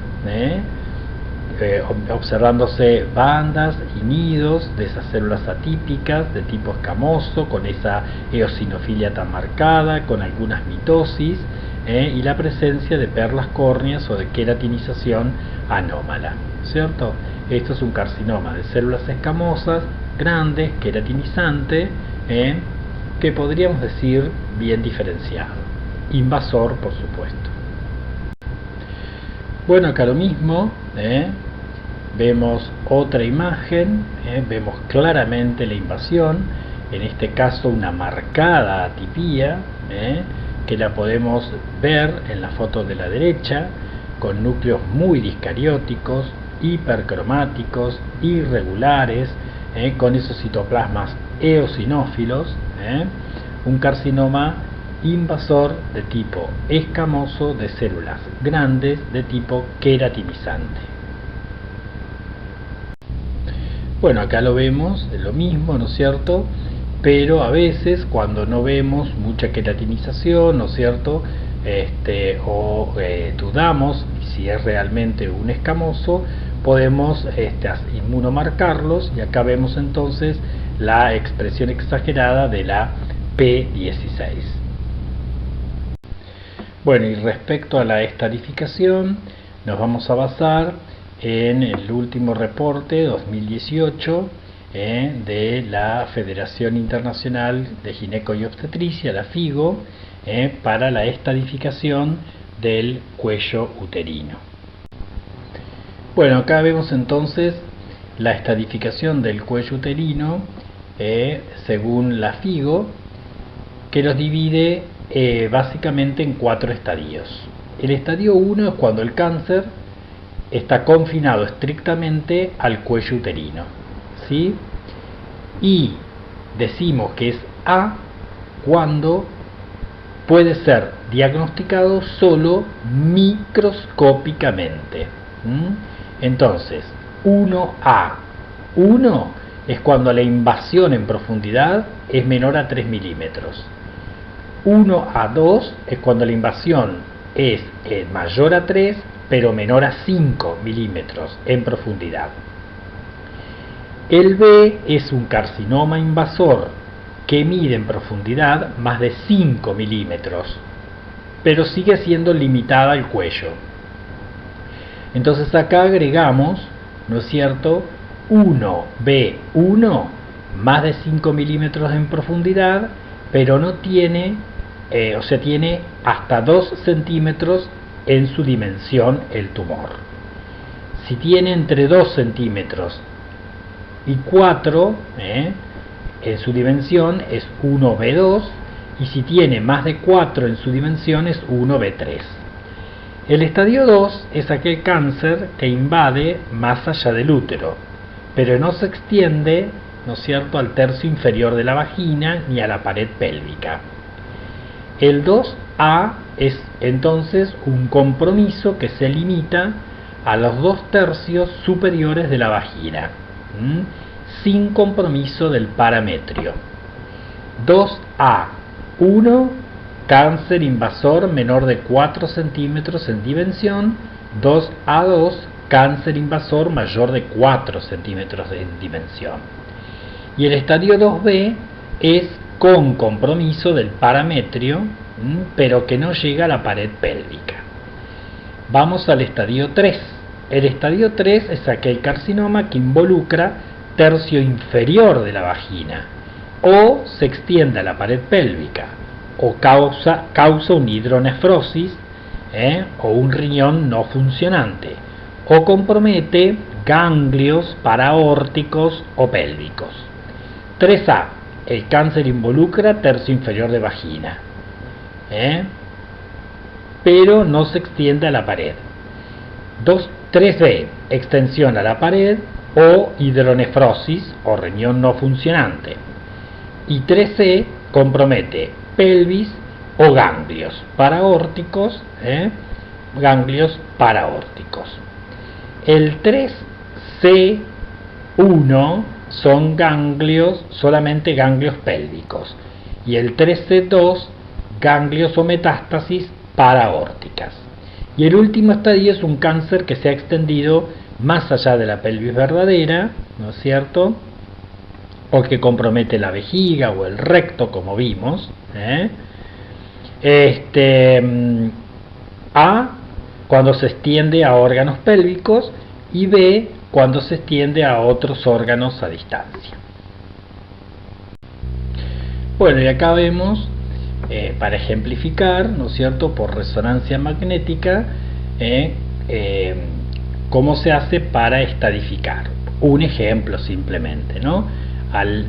observándose bandas y nidos de esas células atípicas de tipo escamoso, con esa eosinofilia tan marcada, con algunas mitosis, y la presencia de perlas córneas o de queratinización anómala, ¿cierto? Esto es un carcinoma de células escamosas grandes, queratinizante, que podríamos decir bien diferenciado, invasor por supuesto. Bueno, acá lo mismo, vemos otra imagen, vemos claramente la invasión, en este caso una marcada atipía, que la podemos ver en la foto de la derecha, con núcleos muy discarióticos, hipercromáticos, irregulares, con esos citoplasmas eosinófilos, un carcinoma invasor de tipo escamoso de células grandes de tipo queratinizante. Bueno, acá lo vemos, es lo mismo, ¿no es cierto? Pero a veces cuando no vemos mucha queratinización, ¿no es cierto? Dudamos si es realmente un escamoso, podemos inmunomarcarlos, y acá vemos entonces la expresión exagerada de la P16. Bueno, y respecto a la estadificación, nos vamos a basar en el último reporte 2018 de la Federación Internacional de Gineco y Obstetricia, la FIGO, para la estadificación del cuello uterino. Bueno, acá vemos entonces la estadificación del cuello uterino según la FIGO, que los divide básicamente en 4 estadios. El estadio 1 es cuando el cáncer está confinado estrictamente al cuello uterino, ¿sí? Y decimos que es A cuando puede ser diagnosticado solo microscópicamente. Entonces, 1A. 1 es cuando la invasión en profundidad es menor a 3 milímetros. 1A2 es cuando la invasión es mayor a 3, pero menor a 5 milímetros en profundidad. El B es un carcinoma invasor que mide en profundidad más de 5 milímetros, pero sigue siendo limitada al cuello. Entonces acá agregamos, ¿no es cierto?, 1B1, más de 5 milímetros en profundidad, pero no tiene, tiene hasta 2 centímetros en su dimensión el tumor. Si tiene entre 2 centímetros y 4 en su dimensión es 1B2, y si tiene más de 4 en su dimensión es 1B3. El estadio 2 es aquel cáncer que invade más allá del útero, pero no se extiende, ¿no es cierto?, al tercio inferior de la vagina ni a la pared pélvica. El 2A es entonces un compromiso que se limita a los 2 tercios superiores de la vagina, sin compromiso del parametrio. 2A1, cáncer invasor menor de 4 centímetros en dimensión. 2A2, cáncer invasor mayor de 4 centímetros en dimensión. Y el estadio 2B es con compromiso del parametrio, pero que no llega a la pared pélvica. Vamos al estadio 3. El estadio 3 es aquel carcinoma que involucra tercio inferior de la vagina, o se extiende a la pared pélvica, o causa una hidronefrosis, o un riñón no funcionante, o compromete ganglios paraórticos o pélvicos. 3A, el cáncer involucra tercio inferior de vagina, pero no se extiende a la pared. 3B, extensión a la pared o hidronefrosis o riñón no funcionante. Y 3C, compromete pelvis o ganglios paraórticos, ganglios paraórticos. El 3C1 son ganglios, solamente ganglios pélvicos, y el 3C2 ganglios o metástasis paraórticas. Y el último estadio es un cáncer que se ha extendido más allá de la pelvis verdadera, ¿no es cierto?, o que compromete la vejiga o el recto, como vimos. A, cuando se extiende a órganos pélvicos, y B, cuando se extiende a otros órganos a distancia. Bueno, y acá vemos, para ejemplificar, ¿no es cierto?, por resonancia magnética, cómo se hace para estadificar. Un ejemplo simplemente, ¿no?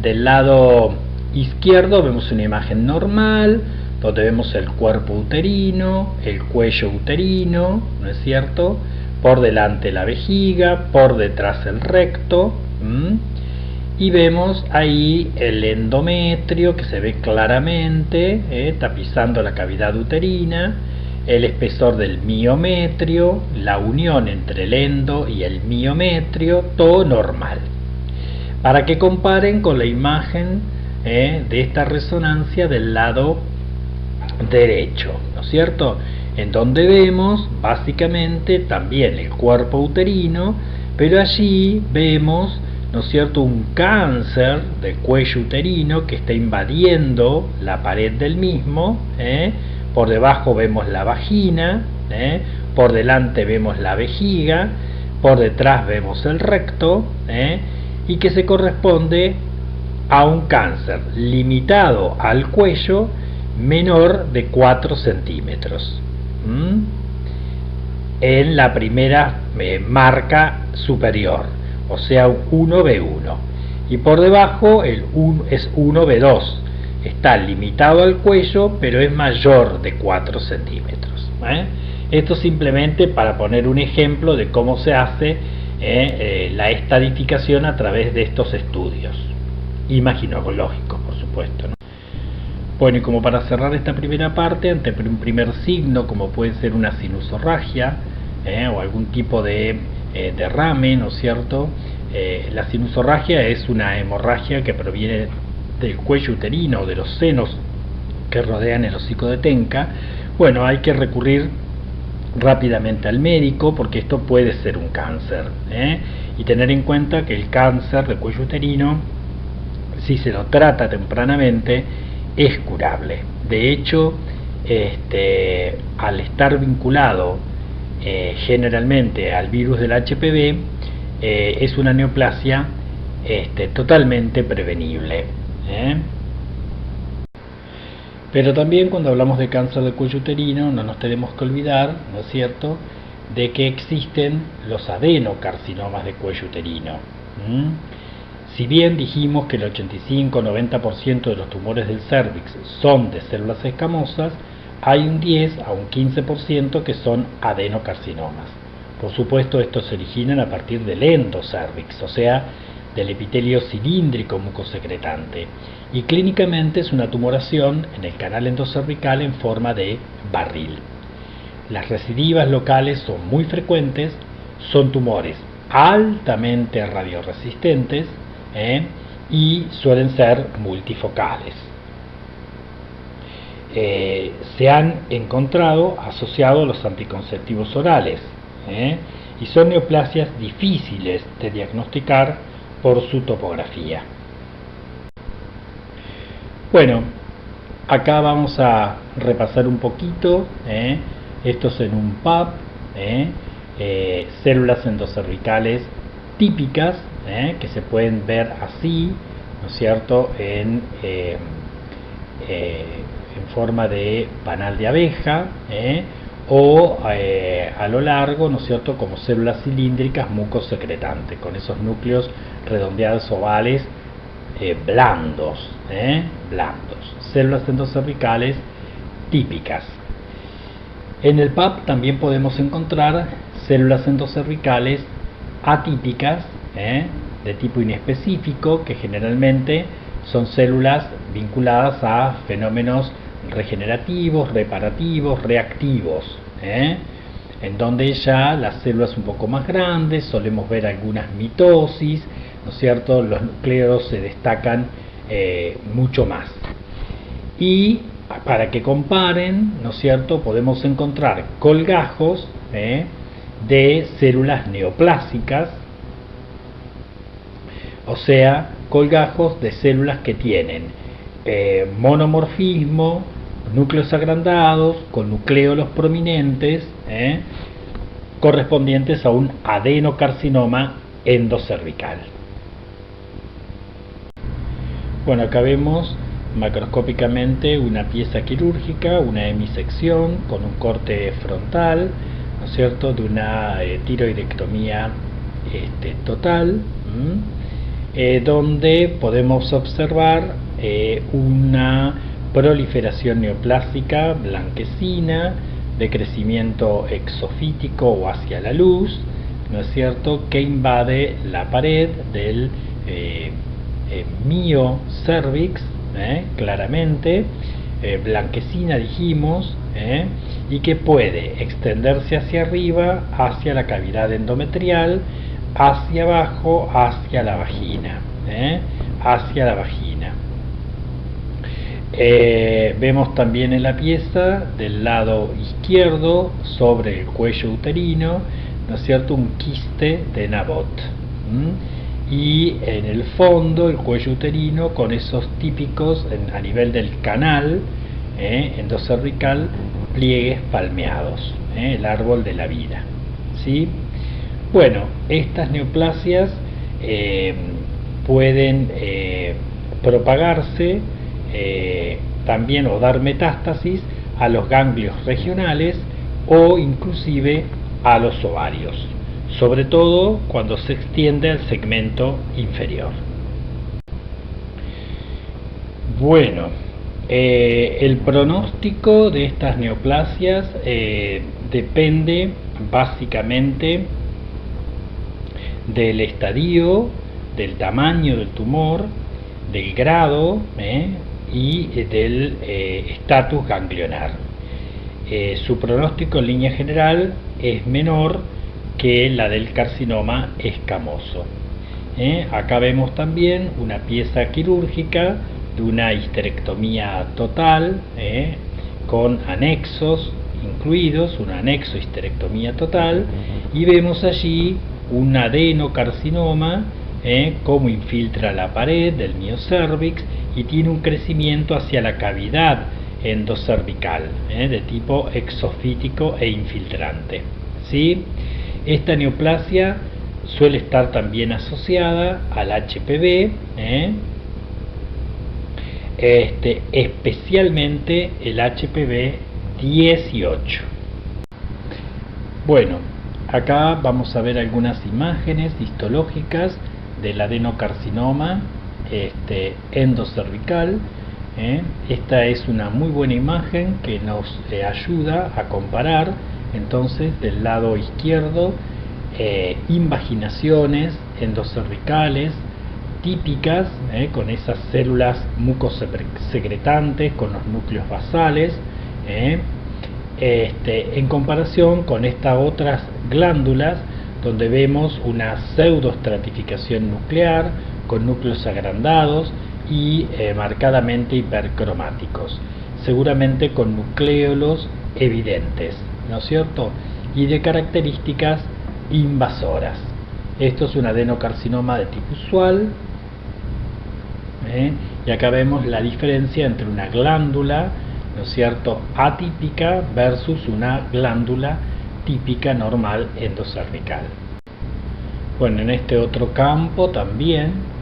Del lado izquierdo vemos una imagen normal, donde vemos el cuerpo uterino, el cuello uterino, ¿no es cierto? Por delante la vejiga, por detrás el recto, y vemos ahí el endometrio que se ve claramente, tapizando la cavidad uterina, el espesor del miometrio, la unión entre el endo y el miometrio, todo normal. Para que comparen con la imagen de esta resonancia del lado derecho, ¿no es cierto? En donde vemos básicamente también el cuerpo uterino, pero allí vemos, ¿no es cierto?, un cáncer de cuello uterino que está invadiendo la pared del mismo, por debajo vemos la vagina, por delante vemos la vejiga, por detrás vemos el recto, y que se corresponde a un cáncer limitado al cuello menor de 4 centímetros. En la primera marca superior, o sea 1B1, y por debajo es 1B2, está limitado al cuello pero es mayor de 4 centímetros. Esto simplemente para poner un ejemplo de cómo se hace la estadificación a través de estos estudios imaginológicos, por supuesto, ¿no? Bueno, y como para cerrar esta primera parte, ante un primer signo como puede ser una sinusorragia o algún tipo de derrame, ¿no es cierto? La sinusorragia es una hemorragia que proviene del cuello uterino o de los senos que rodean el hocico de Tenca. Bueno, hay que recurrir rápidamente al médico porque esto puede ser un cáncer, y tener en cuenta que el cáncer de cuello uterino, si se lo trata tempranamente, es curable. De hecho, al estar vinculado generalmente al virus del HPV, es una neoplasia totalmente prevenible. Pero también cuando hablamos de cáncer de cuello uterino no nos tenemos que olvidar, ¿no es cierto?, de que existen los adenocarcinomas de cuello uterino. Si bien dijimos que el 85-90% de los tumores del cérvix son de células escamosas, hay un 10 a un 15% que son adenocarcinomas. Por supuesto, estos se originan a partir del endocérvix, o sea, del epitelio cilíndrico mucosecretante, y clínicamente es una tumoración en el canal endocervical en forma de barril. Las recidivas locales son muy frecuentes, son tumores altamente radioresistentes, y suelen ser multifocales. Se han encontrado asociados a los anticonceptivos orales, y son neoplasias difíciles de diagnosticar por su topografía. Bueno, acá vamos a repasar un poquito, esto es en un PAP, células endocervicales típicas, que se pueden ver así, ¿no es cierto?, en forma de panal de abeja, o a lo largo, ¿no es cierto?, como células cilíndricas mucosecretantes, con esos núcleos redondeados ovales blandos, células endocervicales típicas. En el PAP también podemos encontrar células endocervicales atípicas, de tipo inespecífico, que generalmente son células vinculadas a fenómenos regenerativos, reparativos, reactivos, en donde ya las células un poco más grandes, solemos ver algunas mitosis, ¿no es cierto?, los núcleos se destacan mucho más. Y para que comparen, ¿no es cierto?, podemos encontrar colgajos de células neoplásicas, o sea, colgajos de células que tienen monomorfismo, núcleos agrandados, con nucleolos prominentes, correspondientes a un adenocarcinoma endocervical. Bueno, acá vemos macroscópicamente una pieza quirúrgica, una hemisección con un corte frontal, ¿no es cierto?, de una tiroidectomía total. donde podemos observar una proliferación neoplásica blanquecina de crecimiento exofítico o hacia la luz, ¿no es cierto?, que invade la pared del miocervix, claramente, blanquecina dijimos, y que puede extenderse hacia arriba, hacia la cavidad endometrial, hacia abajo, hacia la vagina, hacia la vagina. Vemos también en la pieza del lado izquierdo, sobre el cuello uterino, ¿no es cierto?, un quiste de Nabot. Y en el fondo el cuello uterino con esos típicos a nivel del canal endocervical, pliegues palmeados, el árbol de la vida, ¿sí? Bueno, estas neoplasias pueden propagarse también o dar metástasis a los ganglios regionales o inclusive a los ovarios, sobre todo cuando se extiende al segmento inferior. Bueno, el pronóstico de estas neoplasias depende básicamente del estadio, del tamaño del tumor, del grado y del estatus ganglionar. Su pronóstico en línea general es menor que la del carcinoma escamoso. Acá vemos también una pieza quirúrgica de una histerectomía total, con anexos incluidos, un anexo histerectomía total, y vemos allí un adenocarcinoma, cómo infiltra la pared del miocervix y tiene un crecimiento hacia la cavidad endocervical, de tipo exofítico e infiltrante, ¿sí? Esta neoplasia suele estar también asociada al HPV, especialmente el HPV 18. Bueno, acá vamos a ver algunas imágenes histológicas del adenocarcinoma endocervical. Esta es una muy buena imagen que nos ayuda a comparar entonces del lado izquierdo invaginaciones endocervicales típicas, con esas células mucosecretantes, con los núcleos basales, en comparación con estas otras glándulas donde vemos una pseudoestratificación nuclear con núcleos agrandados y marcadamente hipercromáticos, seguramente con nucléolos evidentes, ¿no es cierto?, y de características invasoras. Esto es un adenocarcinoma de tipo usual, y acá vemos la diferencia entre una glándula, ¿no es cierto?, atípica versus una glándula típica normal endocervical. Bueno, en este otro campo también,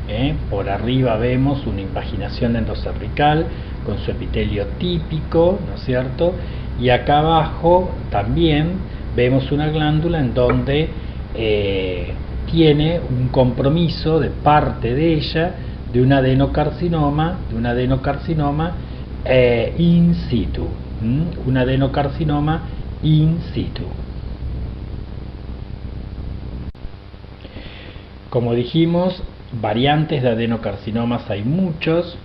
por arriba vemos una invaginación endocervical con su epitelio típico, ¿no es cierto?, y acá abajo también vemos una glándula en donde tiene un compromiso de parte de ella de un adenocarcinoma, in situ, un adenocarcinoma in situ. Como dijimos, variantes de adenocarcinomas hay muchos,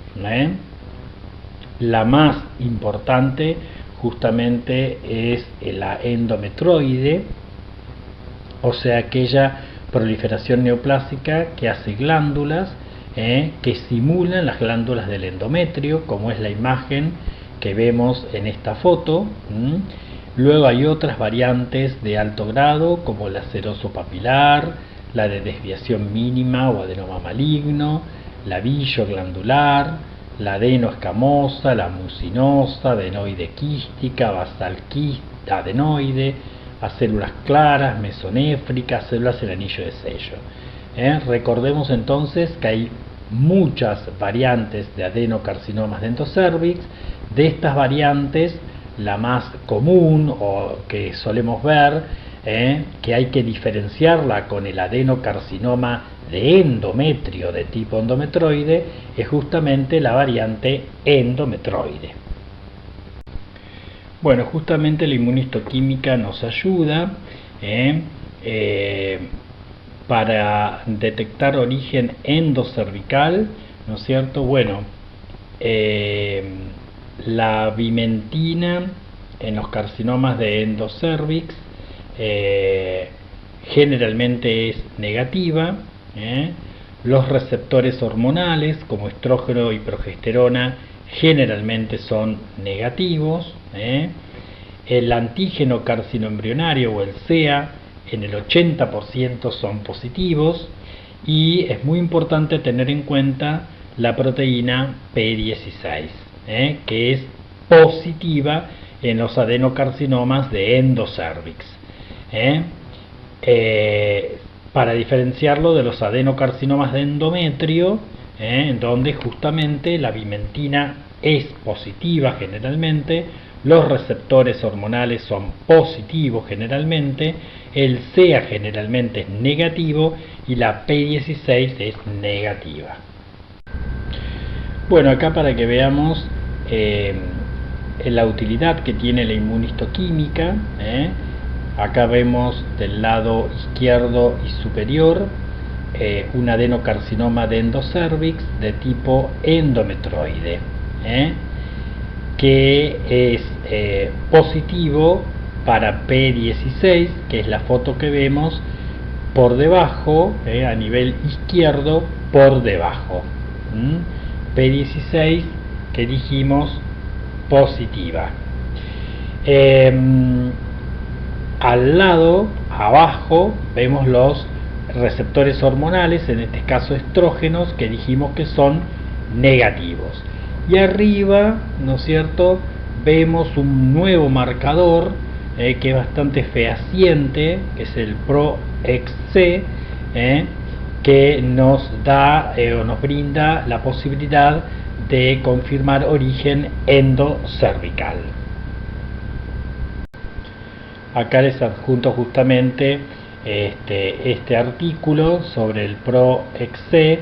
la más importante justamente es la endometroide, o sea, aquella proliferación neoplásica que hace glándulas que simulan las glándulas del endometrio, como es la imagen que vemos en esta foto. Luego hay otras variantes de alto grado, como la seroso papilar, la de desviación mínima o adenoma maligno, la billo-glandular, la adenoescamosa, la mucinosa, adenoide quística, basal adenoide, a células claras, mesonéfricas, células en anillo de sello. Recordemos entonces que hay muchas variantes de adenocarcinomas de endocervix. De estas variantes, la más común o que solemos ver, que hay que diferenciarla con el adenocarcinoma de endometrio de tipo endometroide es justamente la variante endometroide. Bueno, justamente la inmunistoquímica nos ayuda para detectar origen endocervical, ¿no es cierto? Bueno, la vimentina en los carcinomas de endocervix generalmente es negativa. Los receptores hormonales como estrógeno y progesterona generalmente son negativos. El antígeno carcinoembrionario o el CEA en el 80% son positivos, y es muy importante tener en cuenta la proteína P16, que es positiva en los adenocarcinomas de endocervix, para diferenciarlo de los adenocarcinomas de endometrio, en donde justamente la vimentina es positiva generalmente, los receptores hormonales son positivos generalmente, el CEA generalmente es negativo y la P16 es negativa. Bueno, acá para que veamos la utilidad que tiene la inmunistoquímica, acá vemos del lado izquierdo y superior un adenocarcinoma de endocervix de tipo endometroide, que es positivo para P16, que es la foto que vemos por debajo, a nivel izquierdo por debajo. P16 que dijimos positiva. Al lado, abajo, vemos los receptores hormonales, en este caso estrógenos, que dijimos que son negativos. Y arriba, ¿no es cierto?, vemos un nuevo marcador que es bastante fehaciente, que es el PRO-XC, que nos da o nos brinda la posibilidad de confirmar origen endocervical. Acá les adjunto justamente este artículo sobre el PRO-XC,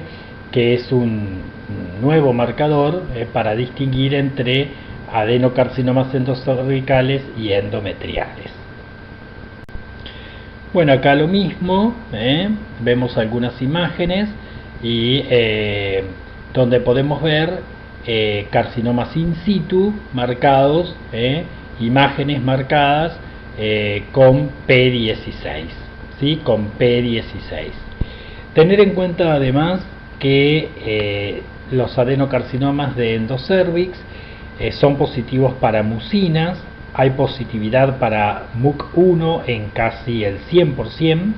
que es un nuevo marcador para distinguir entre adenocarcinomas endocervicales y endometriales. Bueno, acá lo mismo, vemos algunas imágenes y donde podemos ver carcinomas in situ marcados, imágenes marcadas con P16, ¿sí? Con P16. Tener en cuenta además que los adenocarcinomas de endocervix son positivos para mucinas, hay positividad para MUC1 en casi el 100%,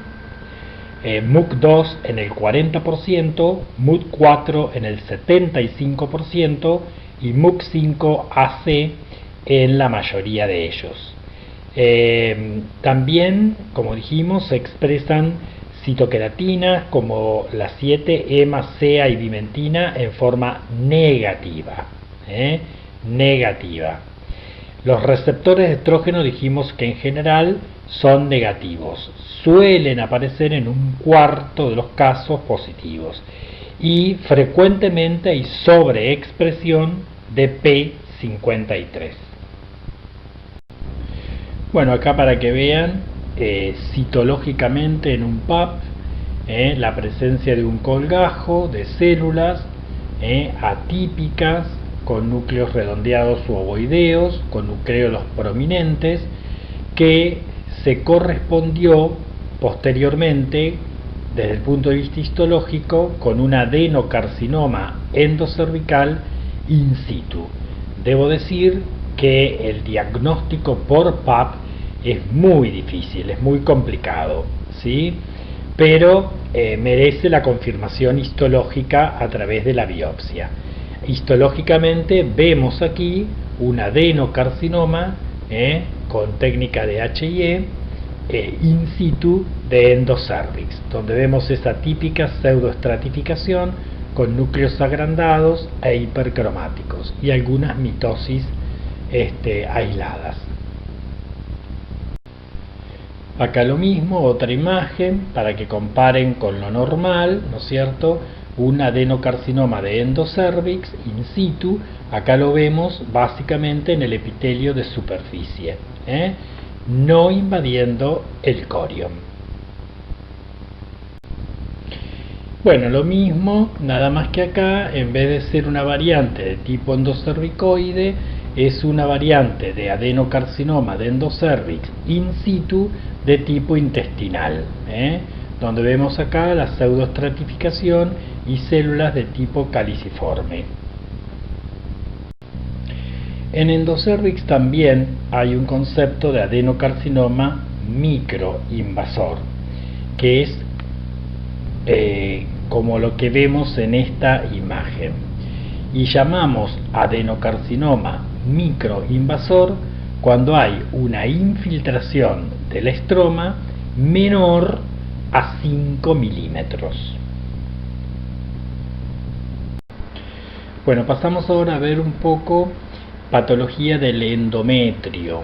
MUC2 en el 40%, MUC4 en el 75% y MUC5AC en la mayoría de ellos. También, como dijimos, se expresan citoqueratinas como la 7, EMA, CEA y vimentina en forma negativa. Los receptores de estrógeno dijimos que en general son negativos, suelen aparecer en un cuarto de los casos positivos y frecuentemente hay sobreexpresión de P53. Bueno, acá para que vean citológicamente en un PAP la presencia de un colgajo de células atípicas con núcleos redondeados u ovoideos, con nucleolos prominentes, que se correspondió posteriormente, desde el punto de vista histológico, con un adenocarcinoma endocervical in situ. Debo decir que el diagnóstico por PAP es muy difícil, es muy complicado, ¿sí? Pero merece la confirmación histológica a través de la biopsia. Histológicamente vemos aquí un adenocarcinoma con técnica de HIE in situ de endocervix, donde vemos esa típica pseudoestratificación con núcleos agrandados e hipercromáticos y algunas mitosis aisladas. Acá lo mismo, otra imagen para que comparen con lo normal, ¿no es cierto? Un adenocarcinoma de endocervix in situ, acá lo vemos básicamente en el epitelio de superficie, no invadiendo el corium. Bueno, lo mismo, nada más que acá, en vez de ser una variante de tipo endocervicoide, es una variante de adenocarcinoma de endocervix in situ de tipo intestinal, donde vemos acá la pseudoestratificación y células de tipo caliciforme. En endocervix también hay un concepto de adenocarcinoma microinvasor, que es como lo que vemos en esta imagen, y llamamos adenocarcinoma microinvasor cuando hay una infiltración del estroma menor a 5 milímetros. Bueno, pasamos ahora a ver un poco patología del endometrio.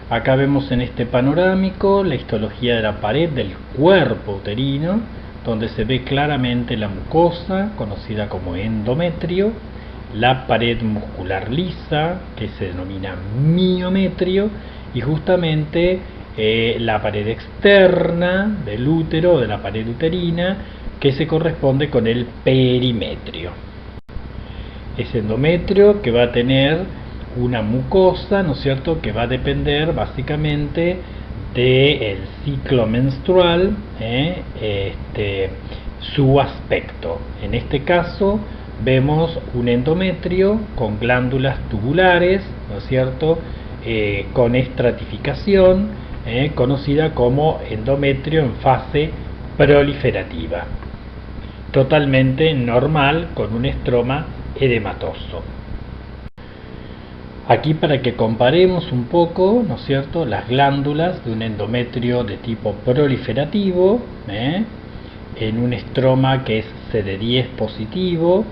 Acá vemos en este panorámico la histología de la pared del cuerpo uterino, donde se ve claramente la mucosa, conocida como endometrio, la pared muscular lisa, que se denomina miometrio, y justamente la pared externa del útero o de la pared uterina, que se corresponde con el perimetrio. Ese endometrio que va a tener una mucosa, ¿no es cierto?, que va a depender básicamente del ciclo menstrual, su aspecto. En este caso vemos un endometrio con glándulas tubulares, ¿no es cierto?, con estratificación, conocida como endometrio en fase proliferativa, totalmente normal, con un estroma edematoso. Aquí, para que comparemos un poco, ¿no es cierto?, las glándulas de un endometrio de tipo proliferativo, en un estroma que es CD10 positivo,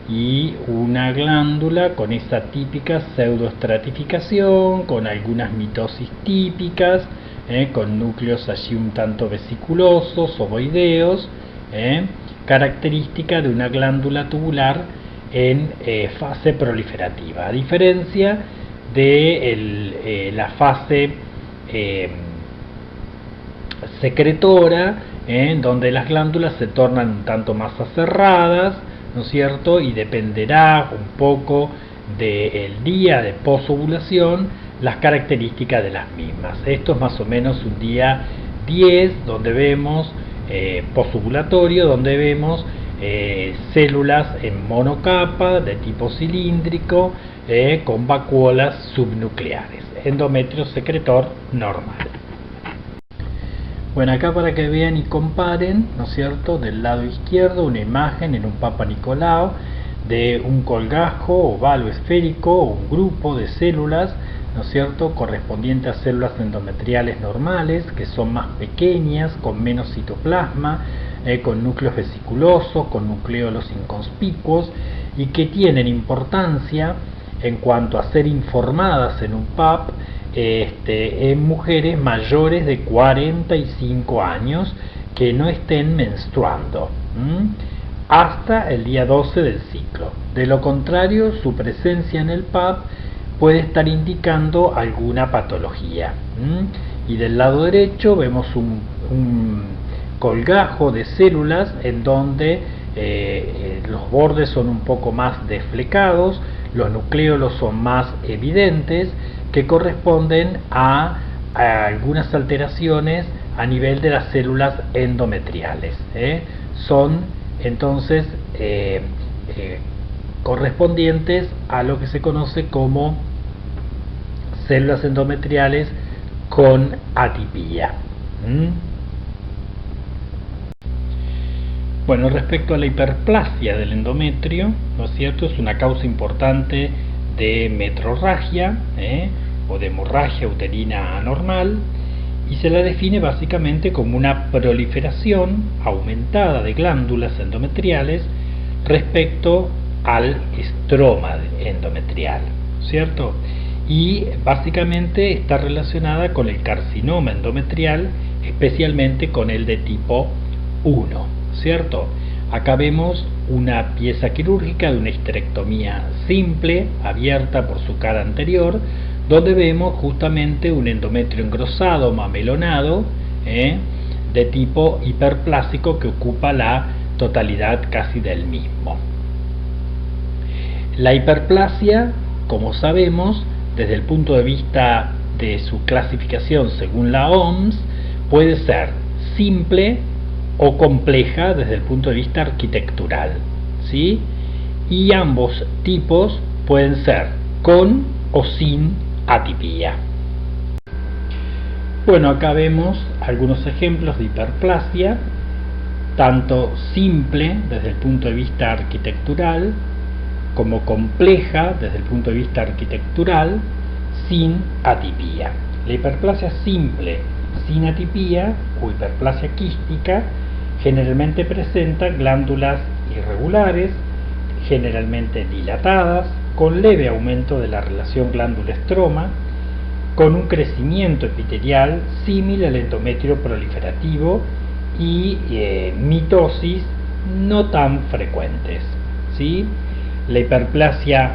y una glándula con esa típica pseudoestratificación, con algunas mitosis típicas, con núcleos allí un tanto vesiculosos, ovoideos, característica de una glándula tubular en fase proliferativa, a diferencia de la fase secretora, donde las glándulas se tornan un tanto más aserradas, ¿no es cierto?, y dependerá un poco del día de posovulación las características de las mismas. Esto es más o menos un día 10, donde vemos posovulatorio, donde vemos células en monocapa de tipo cilíndrico, con vacuolas subnucleares, endometrio secretor normal. Bueno, acá para que vean y comparen, ¿no es cierto?, del lado izquierdo una imagen en un Papa Nicolau de un colgajo ovalo esférico, o un grupo de células, ¿no es cierto?, correspondiente a células endometriales normales, que son más pequeñas, con menos citoplasma, con núcleos vesiculosos, con nucleolos inconspicuos, y que tienen importancia en cuanto a ser informadas en un PAP en mujeres mayores de 45 años que no estén menstruando hasta el día 12 del ciclo. De lo contrario, su presencia en el PAP puede estar indicando alguna patología. Y del lado derecho vemos un colgajo de células en donde los bordes son un poco más desflecados, los nucleolos son más evidentes, que corresponden a algunas alteraciones a nivel de las células endometriales. Son entonces correspondientes a lo que se conoce como células endometriales con atipía. Bueno, respecto a la hiperplasia del endometrio, ¿no es cierto?, es una causa importante de metrorragia, o de hemorragia uterina anormal, y se la define básicamente como una proliferación aumentada de glándulas endometriales respecto al estroma endometrial, ¿cierto? y básicamente está relacionada con el carcinoma endometrial, especialmente con el de tipo 1, ¿cierto? Acá vemos una pieza quirúrgica de una histerectomía simple, abierta por su cara anterior, donde vemos justamente un endometrio engrosado, mamelonado, de tipo hiperplásico que ocupa la totalidad casi del mismo. La hiperplasia, como sabemos, desde el punto de vista de su clasificación según la OMS, puede ser simple o compleja desde el punto de vista arquitectural, ¿sí? Y ambos tipos pueden ser con o sin atipia. Bueno, acá vemos algunos ejemplos de hiperplasia, tanto simple desde el punto de vista arquitectural, como compleja desde el punto de vista arquitectural, sin atipia. La hiperplasia simple sin atipia o hiperplasia quística generalmente presenta glándulas irregulares, generalmente dilatadas, con leve aumento de la relación glándula-estroma, con un crecimiento epitelial similar al endometrio proliferativo y mitosis no tan frecuentes, ¿sí? La hiperplasia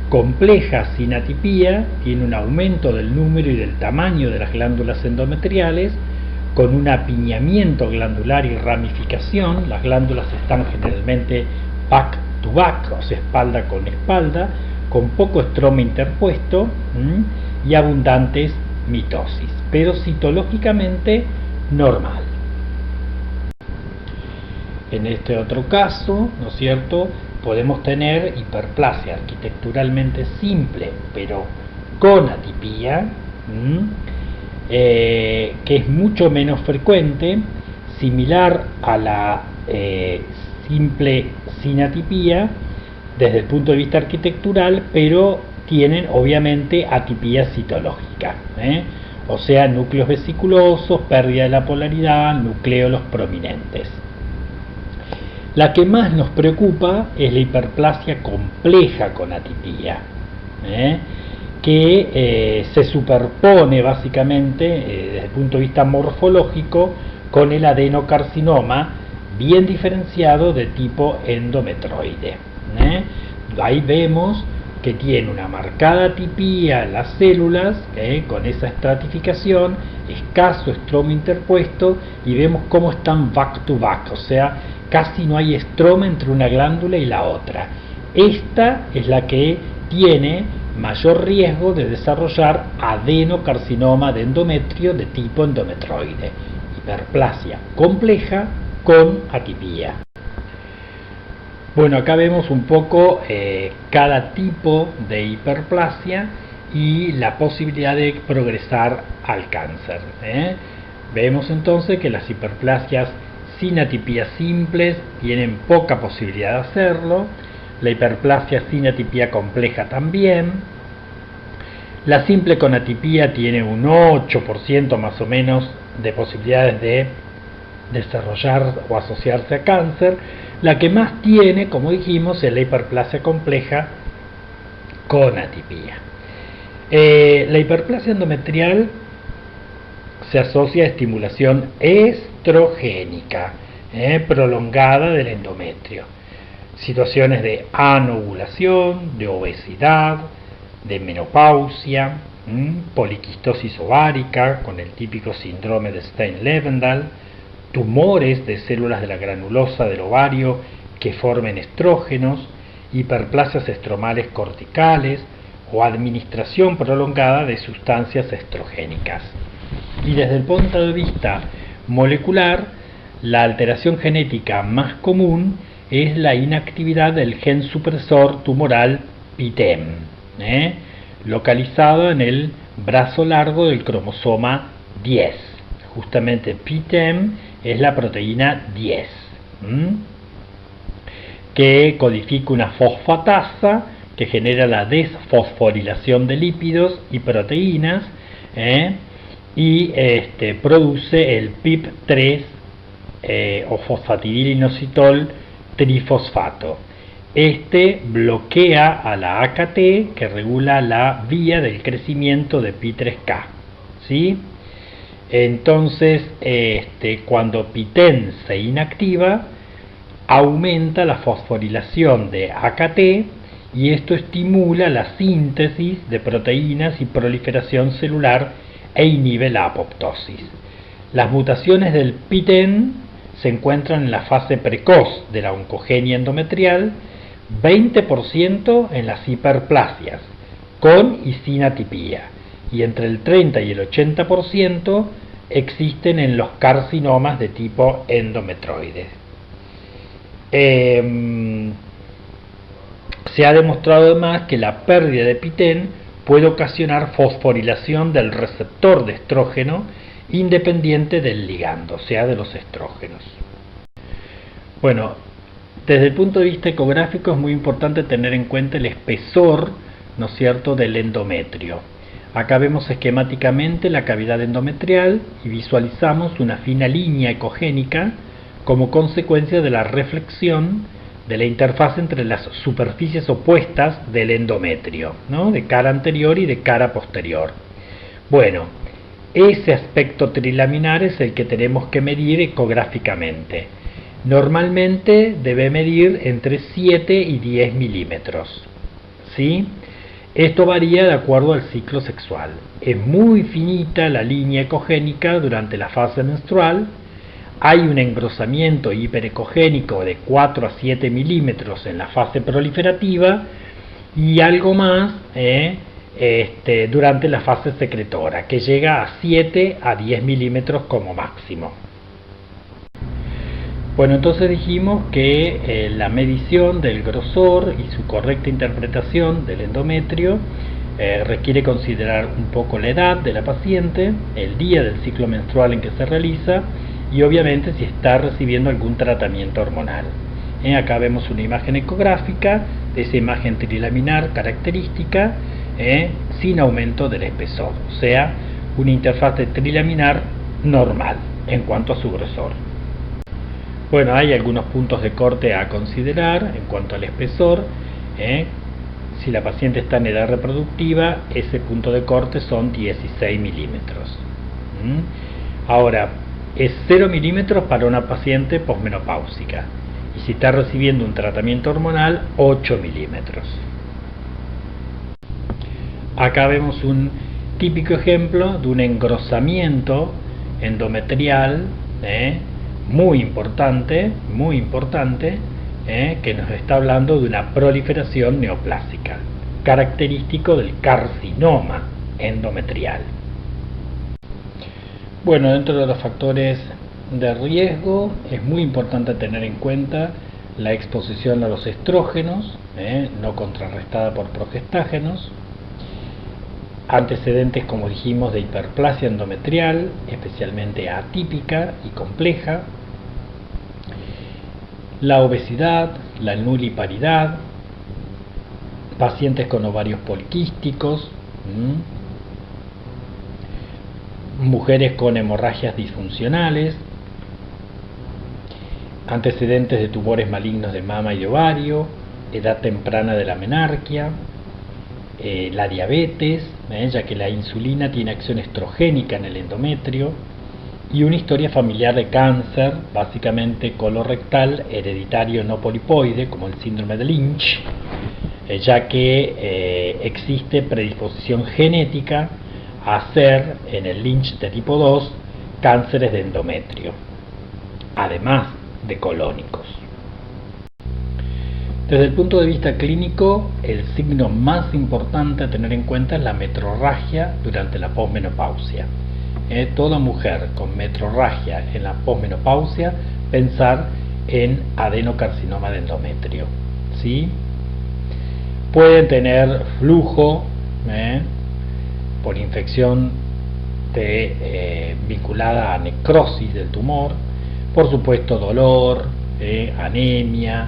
compleja sin atipia tiene un aumento del número y del tamaño de las glándulas endometriales, con un apiñamiento glandular y ramificación. Las glándulas están generalmente back to back, o sea, espalda con espalda, con poco estroma interpuesto y abundantes mitosis, pero citológicamente normal. En este otro caso, ¿no es cierto?, podemos tener hiperplasia arquitecturalmente simple, pero con atipia, que es mucho menos frecuente, similar a la simple sin atipia desde el punto de vista arquitectural, pero tienen obviamente atipia citológica, o sea, núcleos vesiculosos, pérdida de la polaridad, nucleolos prominentes. La que más nos preocupa es la hiperplasia compleja con atipia, que se superpone básicamente desde el punto de vista morfológico con el adenocarcinoma bien diferenciado de tipo endometroide. Ahí vemos que tiene una marcada atipia en las células, con esa estratificación, escaso estroma interpuesto, y vemos cómo están back to back, o sea, casi no hay estroma entre una glándula y la otra. Esta es la que tiene mayor riesgo de desarrollar adenocarcinoma de endometrio de tipo endometroide, hiperplasia compleja con atipia. Bueno, acá vemos un poco cada tipo de hiperplasia y la posibilidad de progresar al cáncer. Vemos entonces que las hiperplasias sin atipia simples tienen poca posibilidad de hacerlo, la hiperplasia sin atipia compleja también, la simple con atipia tiene un 8% más o menos de posibilidades de desarrollar o asociarse a cáncer. La que más tiene, como dijimos, es la hiperplasia compleja con atipia. La hiperplasia endometrial se asocia a estimulación estrogénica prolongada del endometrio, situaciones de anovulación, de obesidad, de menopausia, poliquistosis ovárica con el típico síndrome de Stein-Levendal, tumores de células de la granulosa del ovario que formen estrógenos, hiperplasias estromales corticales o administración prolongada de sustancias estrogénicas. Y desde el punto de vista molecular, la alteración genética más común es la inactividad del gen supresor tumoral PTEN, localizado en el brazo largo del cromosoma 10. Justamente PTEN es la proteína 10, que codifica una fosfatasa que genera la desfosforilación de lípidos y proteínas, y produce el PIP3 o fosfatidilinositol trifosfato, Este bloquea a la AKT, que regula la vía del crecimiento de Pi3K, ¿sí? Entonces, cuando PTEN se inactiva, aumenta la fosforilación de AKT y esto estimula la síntesis de proteínas y proliferación celular e inhibe la apoptosis. Las mutaciones del PTEN se encuentran en la fase precoz de la oncogenia endometrial, 20% en las hiperplasias, con y sin atipía, y entre el 30 y el 80% existen en los carcinomas de tipo endometroide. Se ha demostrado además que la pérdida de PTEN puede ocasionar fosforilación del receptor de estrógeno independiente del ligando, o sea, de los estrógenos. Bueno, desde el punto de vista ecográfico es muy importante tener en cuenta el espesor, ¿no es cierto?, del endometrio. Acá vemos esquemáticamente la cavidad endometrial y visualizamos una fina línea ecogénica como consecuencia de la reflexión de la interfaz entre las superficies opuestas del endometrio, ¿no?, de cara anterior y de cara posterior. Bueno, ese aspecto trilaminar es el que tenemos que medir ecográficamente. Normalmente debe medir entre 7 y 10 milímetros, ¿sí? Esto varía de acuerdo al ciclo sexual. Es muy finita la línea ecogénica durante la fase menstrual. Hay un engrosamiento hiperecogénico de 4 a 7 milímetros en la fase proliferativa y algo más durante la fase secretora, que llega a 7 a 10 milímetros como máximo. Bueno, entonces dijimos que la medición del grosor y su correcta interpretación del endometrio requiere considerar un poco la edad de la paciente, el día del ciclo menstrual en que se realiza y obviamente si está recibiendo algún tratamiento hormonal. Acá vemos una imagen ecográfica de esa imagen trilaminar característica sin aumento del espesor, o sea, una interfaz de trilaminar normal en cuanto a su grosor. Bueno, hay algunos puntos de corte a considerar en cuanto al espesor. Si la paciente está en edad reproductiva, ese punto de corte son 16 milímetros. Ahora, es 0 milímetros para una paciente posmenopáusica. Y si está recibiendo un tratamiento hormonal, 8 milímetros. Acá vemos un típico ejemplo de un engrosamiento endometrial, muy importante, que nos está hablando de una proliferación neoplásica, característico del carcinoma endometrial. Bueno, dentro de los factores de riesgo es muy importante tener en cuenta la exposición a los estrógenos, no contrarrestada por progestágenos, antecedentes, como dijimos, de hiperplasia endometrial, especialmente atípica y compleja, la obesidad, la nuliparidad, pacientes con ovarios poliquísticos, mujeres con hemorragias disfuncionales, antecedentes de tumores malignos de mama y de ovario, edad temprana de la menarquia, la diabetes, ya que la insulina tiene acción estrogénica en el endometrio, y una historia familiar de cáncer, básicamente colorectal, hereditario no polipoide, como el síndrome de Lynch, ya que existe predisposición genética a hacer en el Lynch de tipo 2 cánceres de endometrio, además de colónicos. Desde el punto de vista clínico, el signo más importante a tener en cuenta es la metrorragia durante la posmenopausia. Toda mujer con metrorragia en la posmenopausia, pensar en adenocarcinoma de endometrio, ¿sí? Pueden tener flujo por infección vinculada a necrosis del tumor, por supuesto dolor, anemia,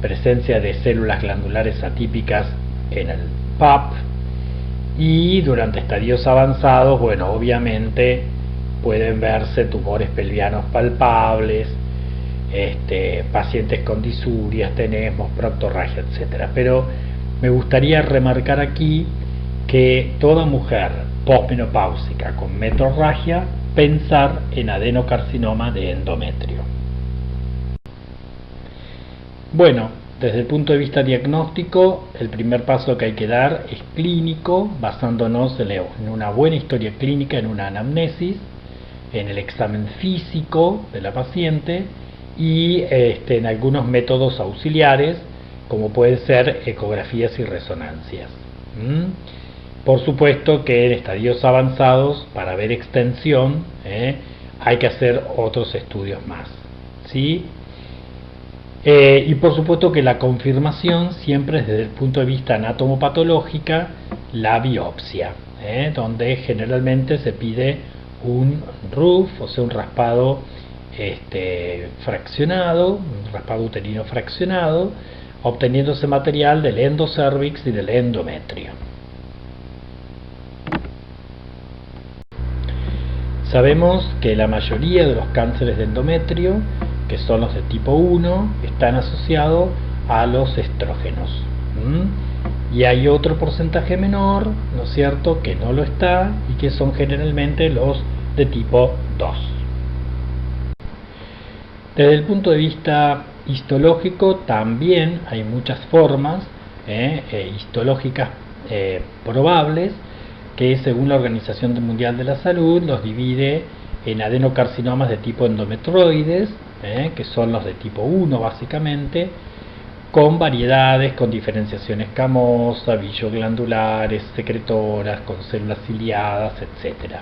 presencia de células glandulares atípicas en el PAP, y durante estadios avanzados, bueno, obviamente pueden verse tumores pelvianos palpables, pacientes con disurias, tenemos proctorragia, etcétera. Pero me gustaría remarcar aquí que toda mujer posmenopáusica con metrorragia, pensar en adenocarcinoma de endometrio. Bueno, desde el punto de vista diagnóstico, el primer paso que hay que dar es clínico, basándonos en una buena historia clínica, en una anamnesis, en el examen físico de la paciente y en algunos métodos auxiliares, como pueden ser ecografías y resonancias. Por supuesto que en estadios avanzados, para ver extensión, hay que hacer otros estudios más, ¿sí? Y por supuesto que la confirmación siempre desde el punto de vista anatomopatológica, la biopsia, donde generalmente se pide un RUF, o sea, un raspado fraccionado, un raspado uterino fraccionado, obteniéndose material del endocervix y del endometrio. Sabemos que la mayoría de los cánceres de endometrio, que son los de tipo 1, están asociados a los estrógenos. Y hay otro porcentaje menor, ¿no es cierto?, que no lo está y que son generalmente los de tipo 2. Desde el punto de vista histológico también hay muchas formas histológicas probables, que según la Organización Mundial de la Salud los divide en adenocarcinomas de tipo endometroides, que son los de tipo 1 básicamente, con variedades, con diferenciación escamosa, villo-glandulares, secretoras, con células ciliadas, etc.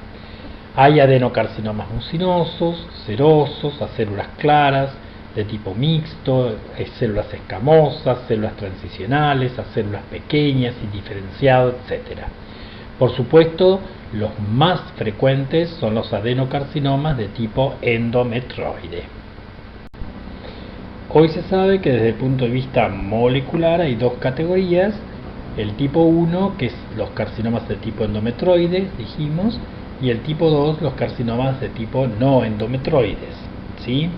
Hay adenocarcinomas mucinosos, serosos, a células claras, de tipo mixto, células escamosas, células transicionales, a células pequeñas, indiferenciadas, etc. Por supuesto, los más frecuentes son los adenocarcinomas de tipo endometroide. Hoy se sabe que desde el punto de vista molecular hay dos categorías: el tipo 1, que es los carcinomas de tipo endometroide, dijimos, y el tipo 2, los carcinomas de tipo no endometroides, ¿sí?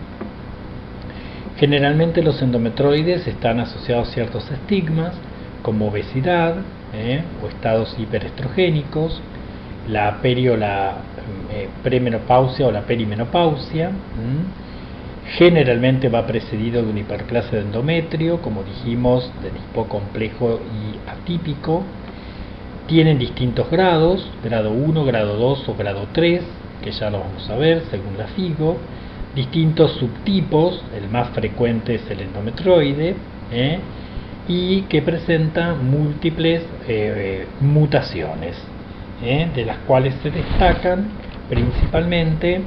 Generalmente los endometroides están asociados a ciertos estigmas, como obesidad, o estados hiperestrogénicos, la premenopausia o la perimenopausia. Generalmente va precedido de una hiperplasia de endometrio, como dijimos, de tipo complejo y atípico. Tienen distintos grados, grado 1, grado 2 o grado 3, que ya lo vamos a ver según la FIGO. Distintos subtipos, el más frecuente es el endometroide, y que presenta múltiples mutaciones, de las cuales se destacan principalmente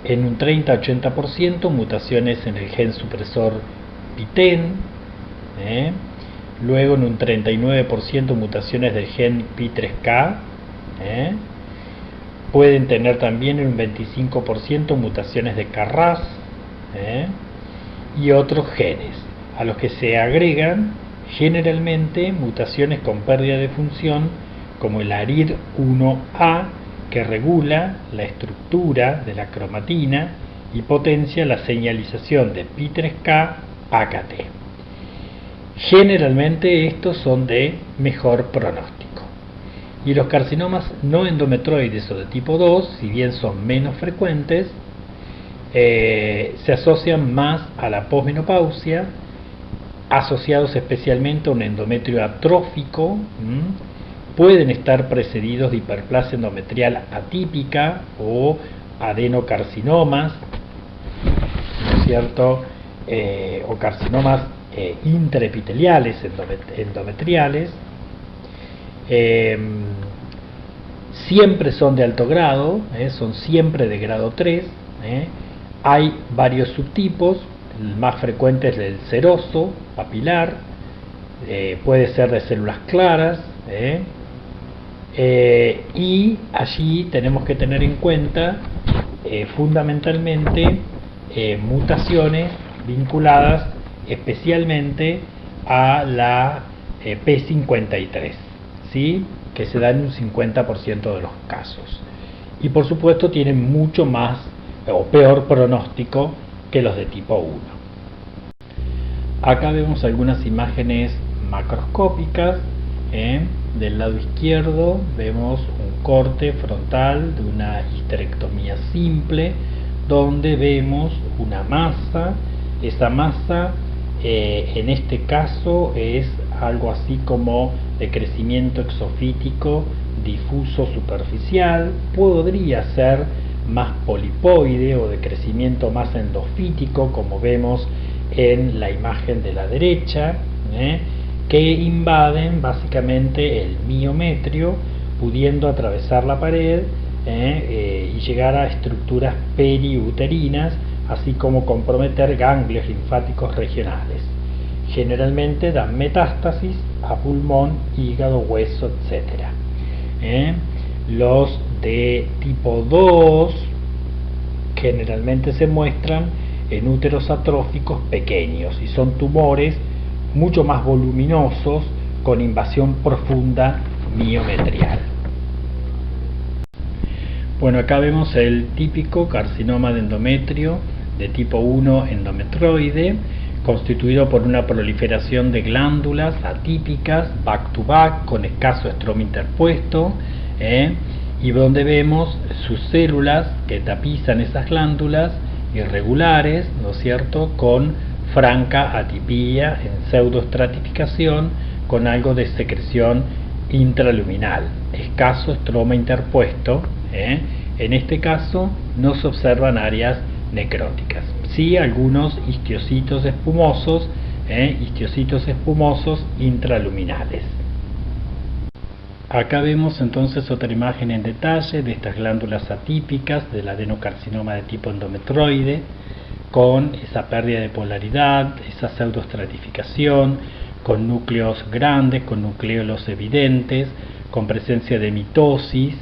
en un 30-80% mutaciones en el gen supresor PTEN, luego en un 39% mutaciones del gen P3K, pueden tener también en un 25% mutaciones de KRAS, y otros genes, a los que se agregan generalmente mutaciones con pérdida de función, como el ARID1A, que regula la estructura de la cromatina y potencia la señalización de P3K-AKT. Generalmente estos son de mejor pronóstico. Y los carcinomas no endometroides o de tipo 2, si bien son menos frecuentes, se asocian más a la posmenopausia, asociados especialmente a un endometrio atrófico. Pueden estar precedidos de hiperplasia endometrial atípica o adenocarcinomas, ¿no es cierto?, o carcinomas intraepiteliales endometriales. Siempre son de alto grado, son siempre de grado 3. Hay varios subtipos, el más frecuente es el seroso, papilar, puede ser de células claras, y allí tenemos que tener en cuenta fundamentalmente mutaciones vinculadas especialmente a la P53, ¿sí?, que se da en un 50% de los casos. Y por supuesto tienen mucho más o peor pronóstico que los de tipo 1. Acá vemos algunas imágenes macroscópicas. Del lado izquierdo vemos un corte frontal de una histerectomía simple, donde vemos una masa. Esa masa en este caso es algo así como de crecimiento exofítico difuso superficial, podría ser más polipoide o de crecimiento más endofítico, como vemos en la imagen de la derecha, que invaden básicamente el miometrio, pudiendo atravesar la pared y llegar a estructuras periuterinas, así como comprometer ganglios linfáticos regionales. Generalmente dan metástasis a pulmón, hígado, hueso, etc. Los de tipo 2 generalmente se muestran en úteros atróficos pequeños y son tumores mucho más voluminosos con invasión profunda miometrial. Bueno, acá vemos el típico carcinoma de endometrio de tipo 1 endometroide, constituido por una proliferación de glándulas atípicas back to back con escaso estroma interpuesto, y donde vemos sus células que tapizan esas glándulas irregulares, ¿no es cierto?, con franca atipía en pseudoestratificación con algo de secreción intraluminal, escaso estroma interpuesto. En este caso no se observan áreas necróticas, sí algunos histiocitos espumosos intraluminales. Acá vemos entonces otra imagen en detalle de estas glándulas atípicas del adenocarcinoma de tipo endometroide, con esa pérdida de polaridad, esa pseudoestratificación, con núcleos grandes, con nucleolos evidentes, con presencia de mitosis,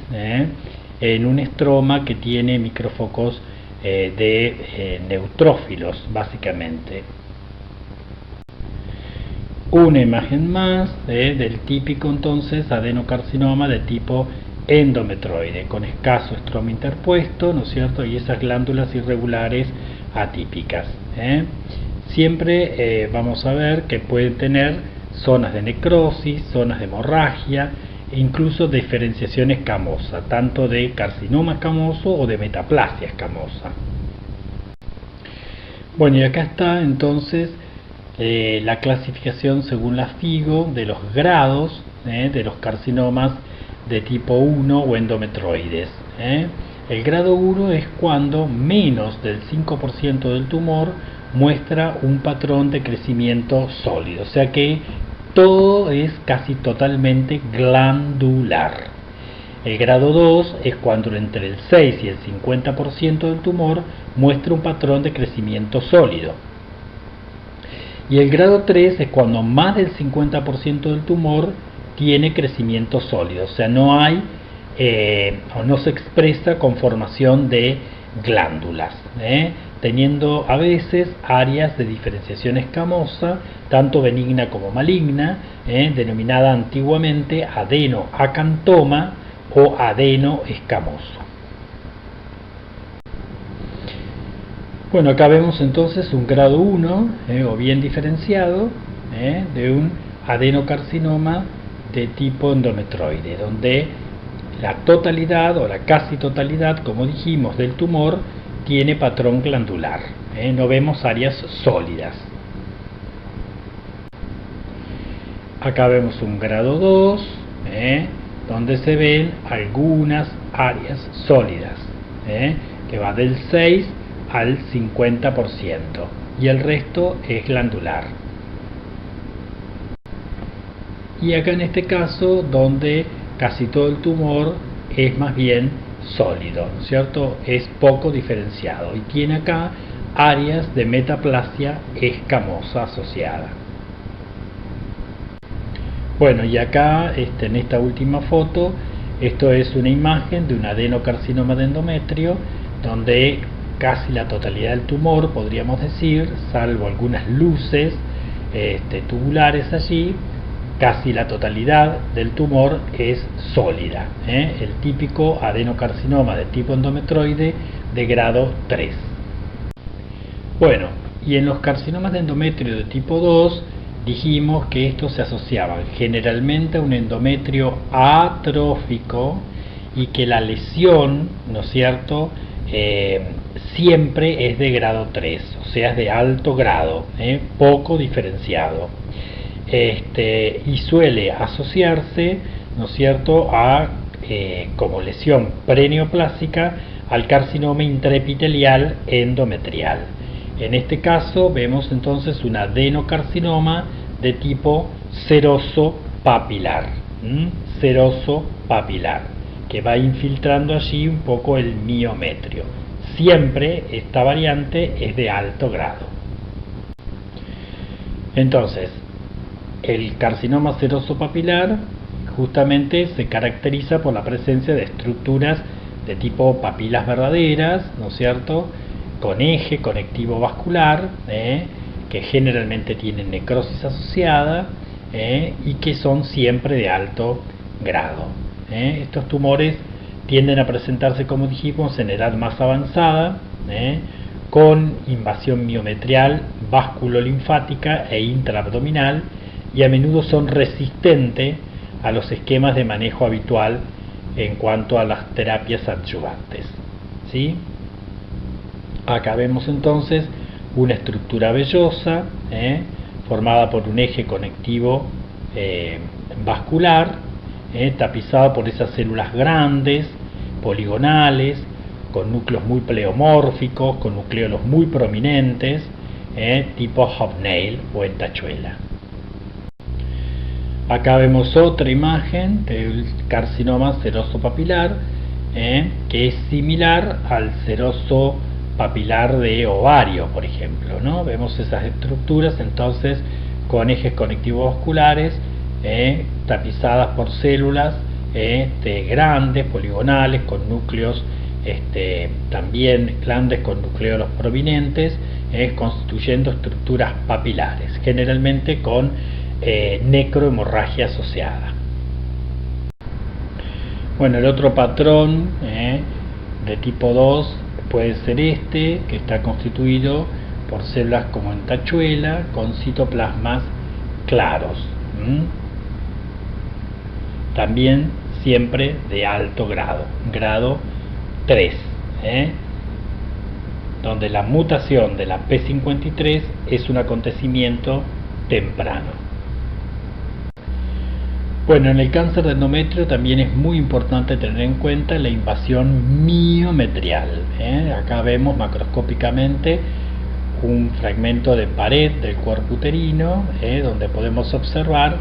en un estroma que tiene microfocos de neutrófilos, básicamente. Una imagen más del típico entonces adenocarcinoma de tipo endometroide, con escaso estroma interpuesto, ¿no es cierto?, y esas glándulas irregulares atípicas. Siempre vamos a ver que pueden tener zonas de necrosis, zonas de hemorragia, e incluso diferenciación escamosa, tanto de carcinoma escamoso o de metaplasia escamosa. Bueno, y acá está entonces la clasificación según la FIGO de los grados de los carcinomas de tipo 1 o endometroides. El grado 1 es cuando menos del 5% del tumor muestra un patrón de crecimiento sólido, o sea que todo es casi totalmente glandular. El grado 2 es cuando entre el 6 y el 50% del tumor muestra un patrón de crecimiento sólido. Y el grado 3 es cuando más del 50% del tumor tiene crecimiento sólido, o sea, no hay o no se expresa con formación de glándulas, teniendo a veces áreas de diferenciación escamosa, tanto benigna como maligna, denominada antiguamente adenoacantoma o adenoescamoso. Bueno, acá vemos entonces un grado 1 o bien diferenciado de un adenocarcinoma de tipo endometroide, donde la totalidad o la casi totalidad, como dijimos, del tumor tiene patrón glandular, no vemos áreas sólidas. Acá vemos un grado 2 donde se ven algunas áreas sólidas, que va del 6 al 50% y el resto es glandular. Y acá en este caso donde casi todo el tumor es más bien sólido, ¿no es cierto?, es poco diferenciado y tiene acá áreas de metaplasia escamosa asociada. Bueno, y acá en esta última foto, esto es una imagen de un adenocarcinoma de endometrio donde casi la totalidad del tumor, podríamos decir, salvo algunas luces tubulares allí, casi la totalidad del tumor es sólida. El típico adenocarcinoma de tipo endometroide de grado 3. Bueno, y en los carcinomas de endometrio de tipo 2 dijimos que estos se asociaban generalmente a un endometrio atrófico y que la lesión, ¿no es cierto?, siempre es de grado 3, o sea, es de alto grado, poco diferenciado. Y suele asociarse, ¿no es cierto?, a como lesión preneoplásica al carcinoma intraepitelial endometrial. En este caso vemos entonces un adenocarcinoma de tipo seroso papilar, seroso papilar, que va infiltrando allí un poco el miometrio. Siempre esta variante es de alto grado. Entonces, el carcinoma seroso papilar justamente se caracteriza por la presencia de estructuras de tipo papilas verdaderas, ¿no es cierto?, con eje conectivo vascular, que generalmente tienen necrosis asociada y que son siempre de alto grado. Estos tumores tienden a presentarse, como dijimos, en edad más avanzada, con invasión miometrial, vasculolinfática e intraabdominal, y a menudo son resistentes a los esquemas de manejo habitual en cuanto a las terapias adyuvantes, ¿sí? Acá vemos entonces una estructura vellosa formada por un eje conectivo vascular, tapizado por esas células grandes, poligonales, con núcleos muy pleomórficos, con nucleolos muy prominentes, tipo hobnail o en tachuela. Acá vemos otra imagen del carcinoma seroso papilar, que es similar al seroso papilar de ovario, por ejemplo, ¿no? Vemos esas estructuras entonces con ejes conectivos vasculares, tapizadas por células grandes, poligonales, con núcleos también grandes, con nucleolos prominentes, constituyendo estructuras papilares, generalmente con necrohemorragia asociada. Bueno, el otro patrón de tipo 2 puede ser que está constituido por células como en tachuela, con citoplasmas claros. También siempre de alto grado, grado 3, donde la mutación de la P53 es un acontecimiento temprano. Bueno, en el cáncer de endometrio también es muy importante tener en cuenta la invasión miometrial. Acá vemos macroscópicamente un fragmento de pared del cuerpo uterino, donde podemos observar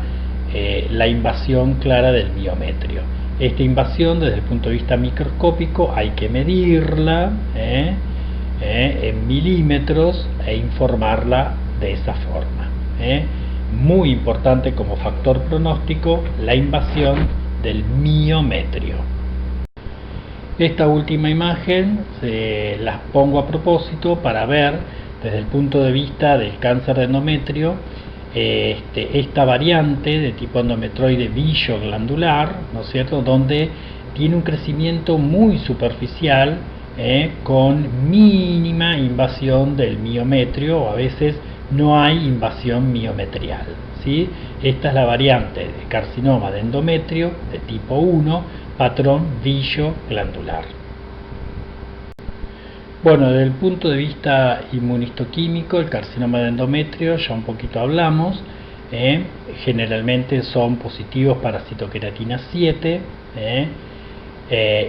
la invasión clara del miometrio. Esta invasión, desde el punto de vista microscópico, hay que medirla en milímetros e informarla de esa forma. Muy importante como factor pronóstico la invasión del miometrio. Esta última imagen las pongo a propósito para ver desde el punto de vista del cáncer de endometrio esta variante de tipo endometroide villo-glandular, ¿no es cierto?, donde tiene un crecimiento muy superficial con mínima invasión del miometrio, o a veces no hay invasión miometrial, ¿sí? Esta es la variante de carcinoma de endometrio de tipo 1, patrón villo-glandular. Bueno, desde el punto de vista inmunistoquímico, el carcinoma de endometrio, ya un poquito hablamos, generalmente son positivos para citoqueratina 7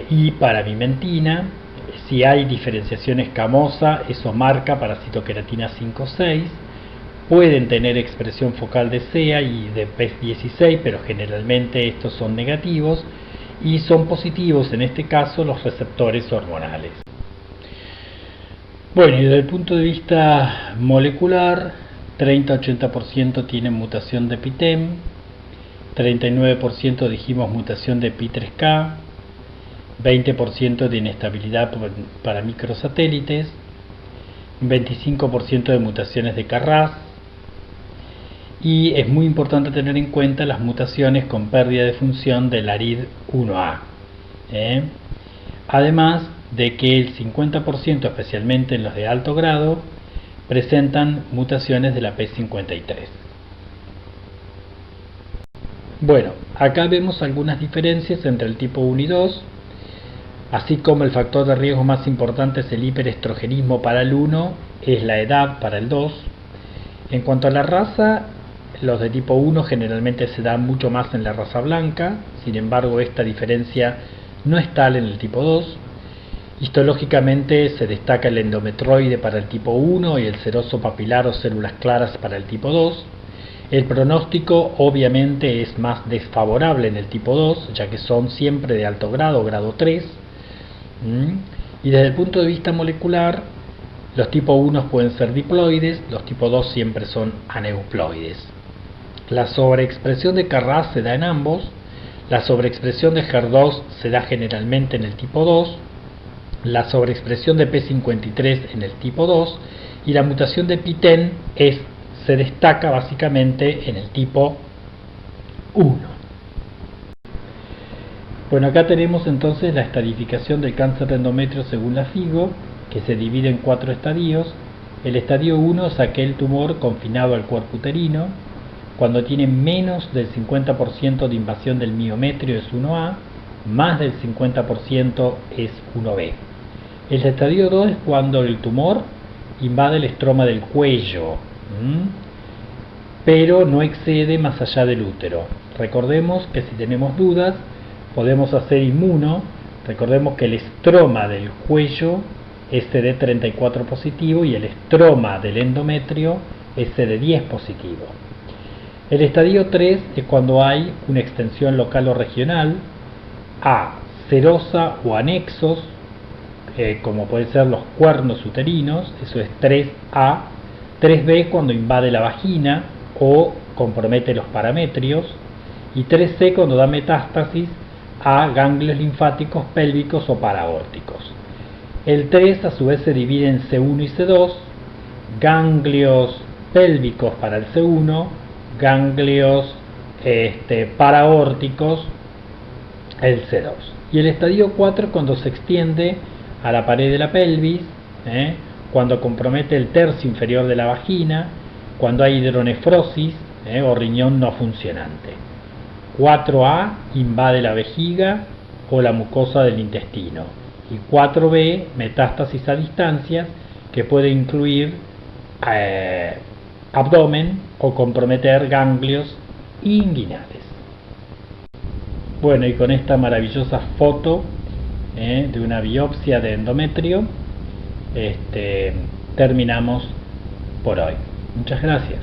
y para mimentina. Si hay diferenciación escamosa, eso marca para citoqueratina 5-6. Pueden tener expresión focal de CEA y de PES16, pero generalmente estos son negativos, y son positivos en este caso los receptores hormonales. Bueno, y desde el punto de vista molecular, 30-80% tienen mutación de PITEM, 39% dijimos mutación de PI3K, 20% de inestabilidad para microsatélites, 25% de mutaciones de KRAS, y es muy importante tener en cuenta las mutaciones con pérdida de función del ARID1A. Además de que el 50%, especialmente en los de alto grado, presentan mutaciones de la P53. Bueno, acá vemos algunas diferencias entre el tipo 1 y 2, así como el factor de riesgo más importante es el hiperestrogenismo para el 1, es la edad para el 2. En cuanto a la raza, los de tipo 1 generalmente se dan mucho más en la raza blanca, sin embargo esta diferencia no es tal en el tipo 2. Histológicamente se destaca el endometroide para el tipo 1 y el seroso papilar o células claras para el tipo 2. El pronóstico obviamente es más desfavorable en el tipo 2, ya que son siempre de alto grado, grado 3. Y desde el punto de vista molecular, los tipo 1 pueden ser diploides, los tipo 2 siempre son aneuploides. La sobreexpresión de Carras se da en ambos, la sobreexpresión de HER2 se da generalmente en el tipo 2, la sobreexpresión de P53 en el tipo 2 y la mutación de PTEN se destaca básicamente en el tipo 1. Bueno, acá tenemos entonces la estadificación del cáncer de endometrio según la FIGO, que se divide en 4 estadios. El estadio 1 es aquel tumor confinado al cuerpo uterino. Cuando tiene menos del 50% de invasión del miometrio es 1A, más del 50% es 1B. El estadio 2 es cuando el tumor invade el estroma del cuello, pero no excede más allá del útero. Recordemos que si tenemos dudas, podemos hacer inmuno. Recordemos que el estroma del cuello es CD34 positivo y el estroma del endometrio es CD10 positivo. El estadio 3 es cuando hay una extensión local o regional, A, serosa o anexos, como pueden ser los cuernos uterinos, eso es 3A. 3B cuando invade la vagina o compromete los parametrios, y 3C cuando da metástasis a ganglios linfáticos pélvicos o paraórticos. El 3 a su vez se divide en C1 y C2, ganglios pélvicos para el C1, ganglios paraórticos el C2. Y el estadio 4 cuando se extiende a la pared de la pelvis, cuando compromete el tercio inferior de la vagina, cuando hay hidronefrosis o riñón no funcionante. 4A invade la vejiga o la mucosa del intestino. Y 4B, metástasis a distancias, que puede incluir abdomen o comprometer ganglios inguinales. Bueno, y con esta maravillosa foto de una biopsia de endometrio, terminamos por hoy. Muchas gracias.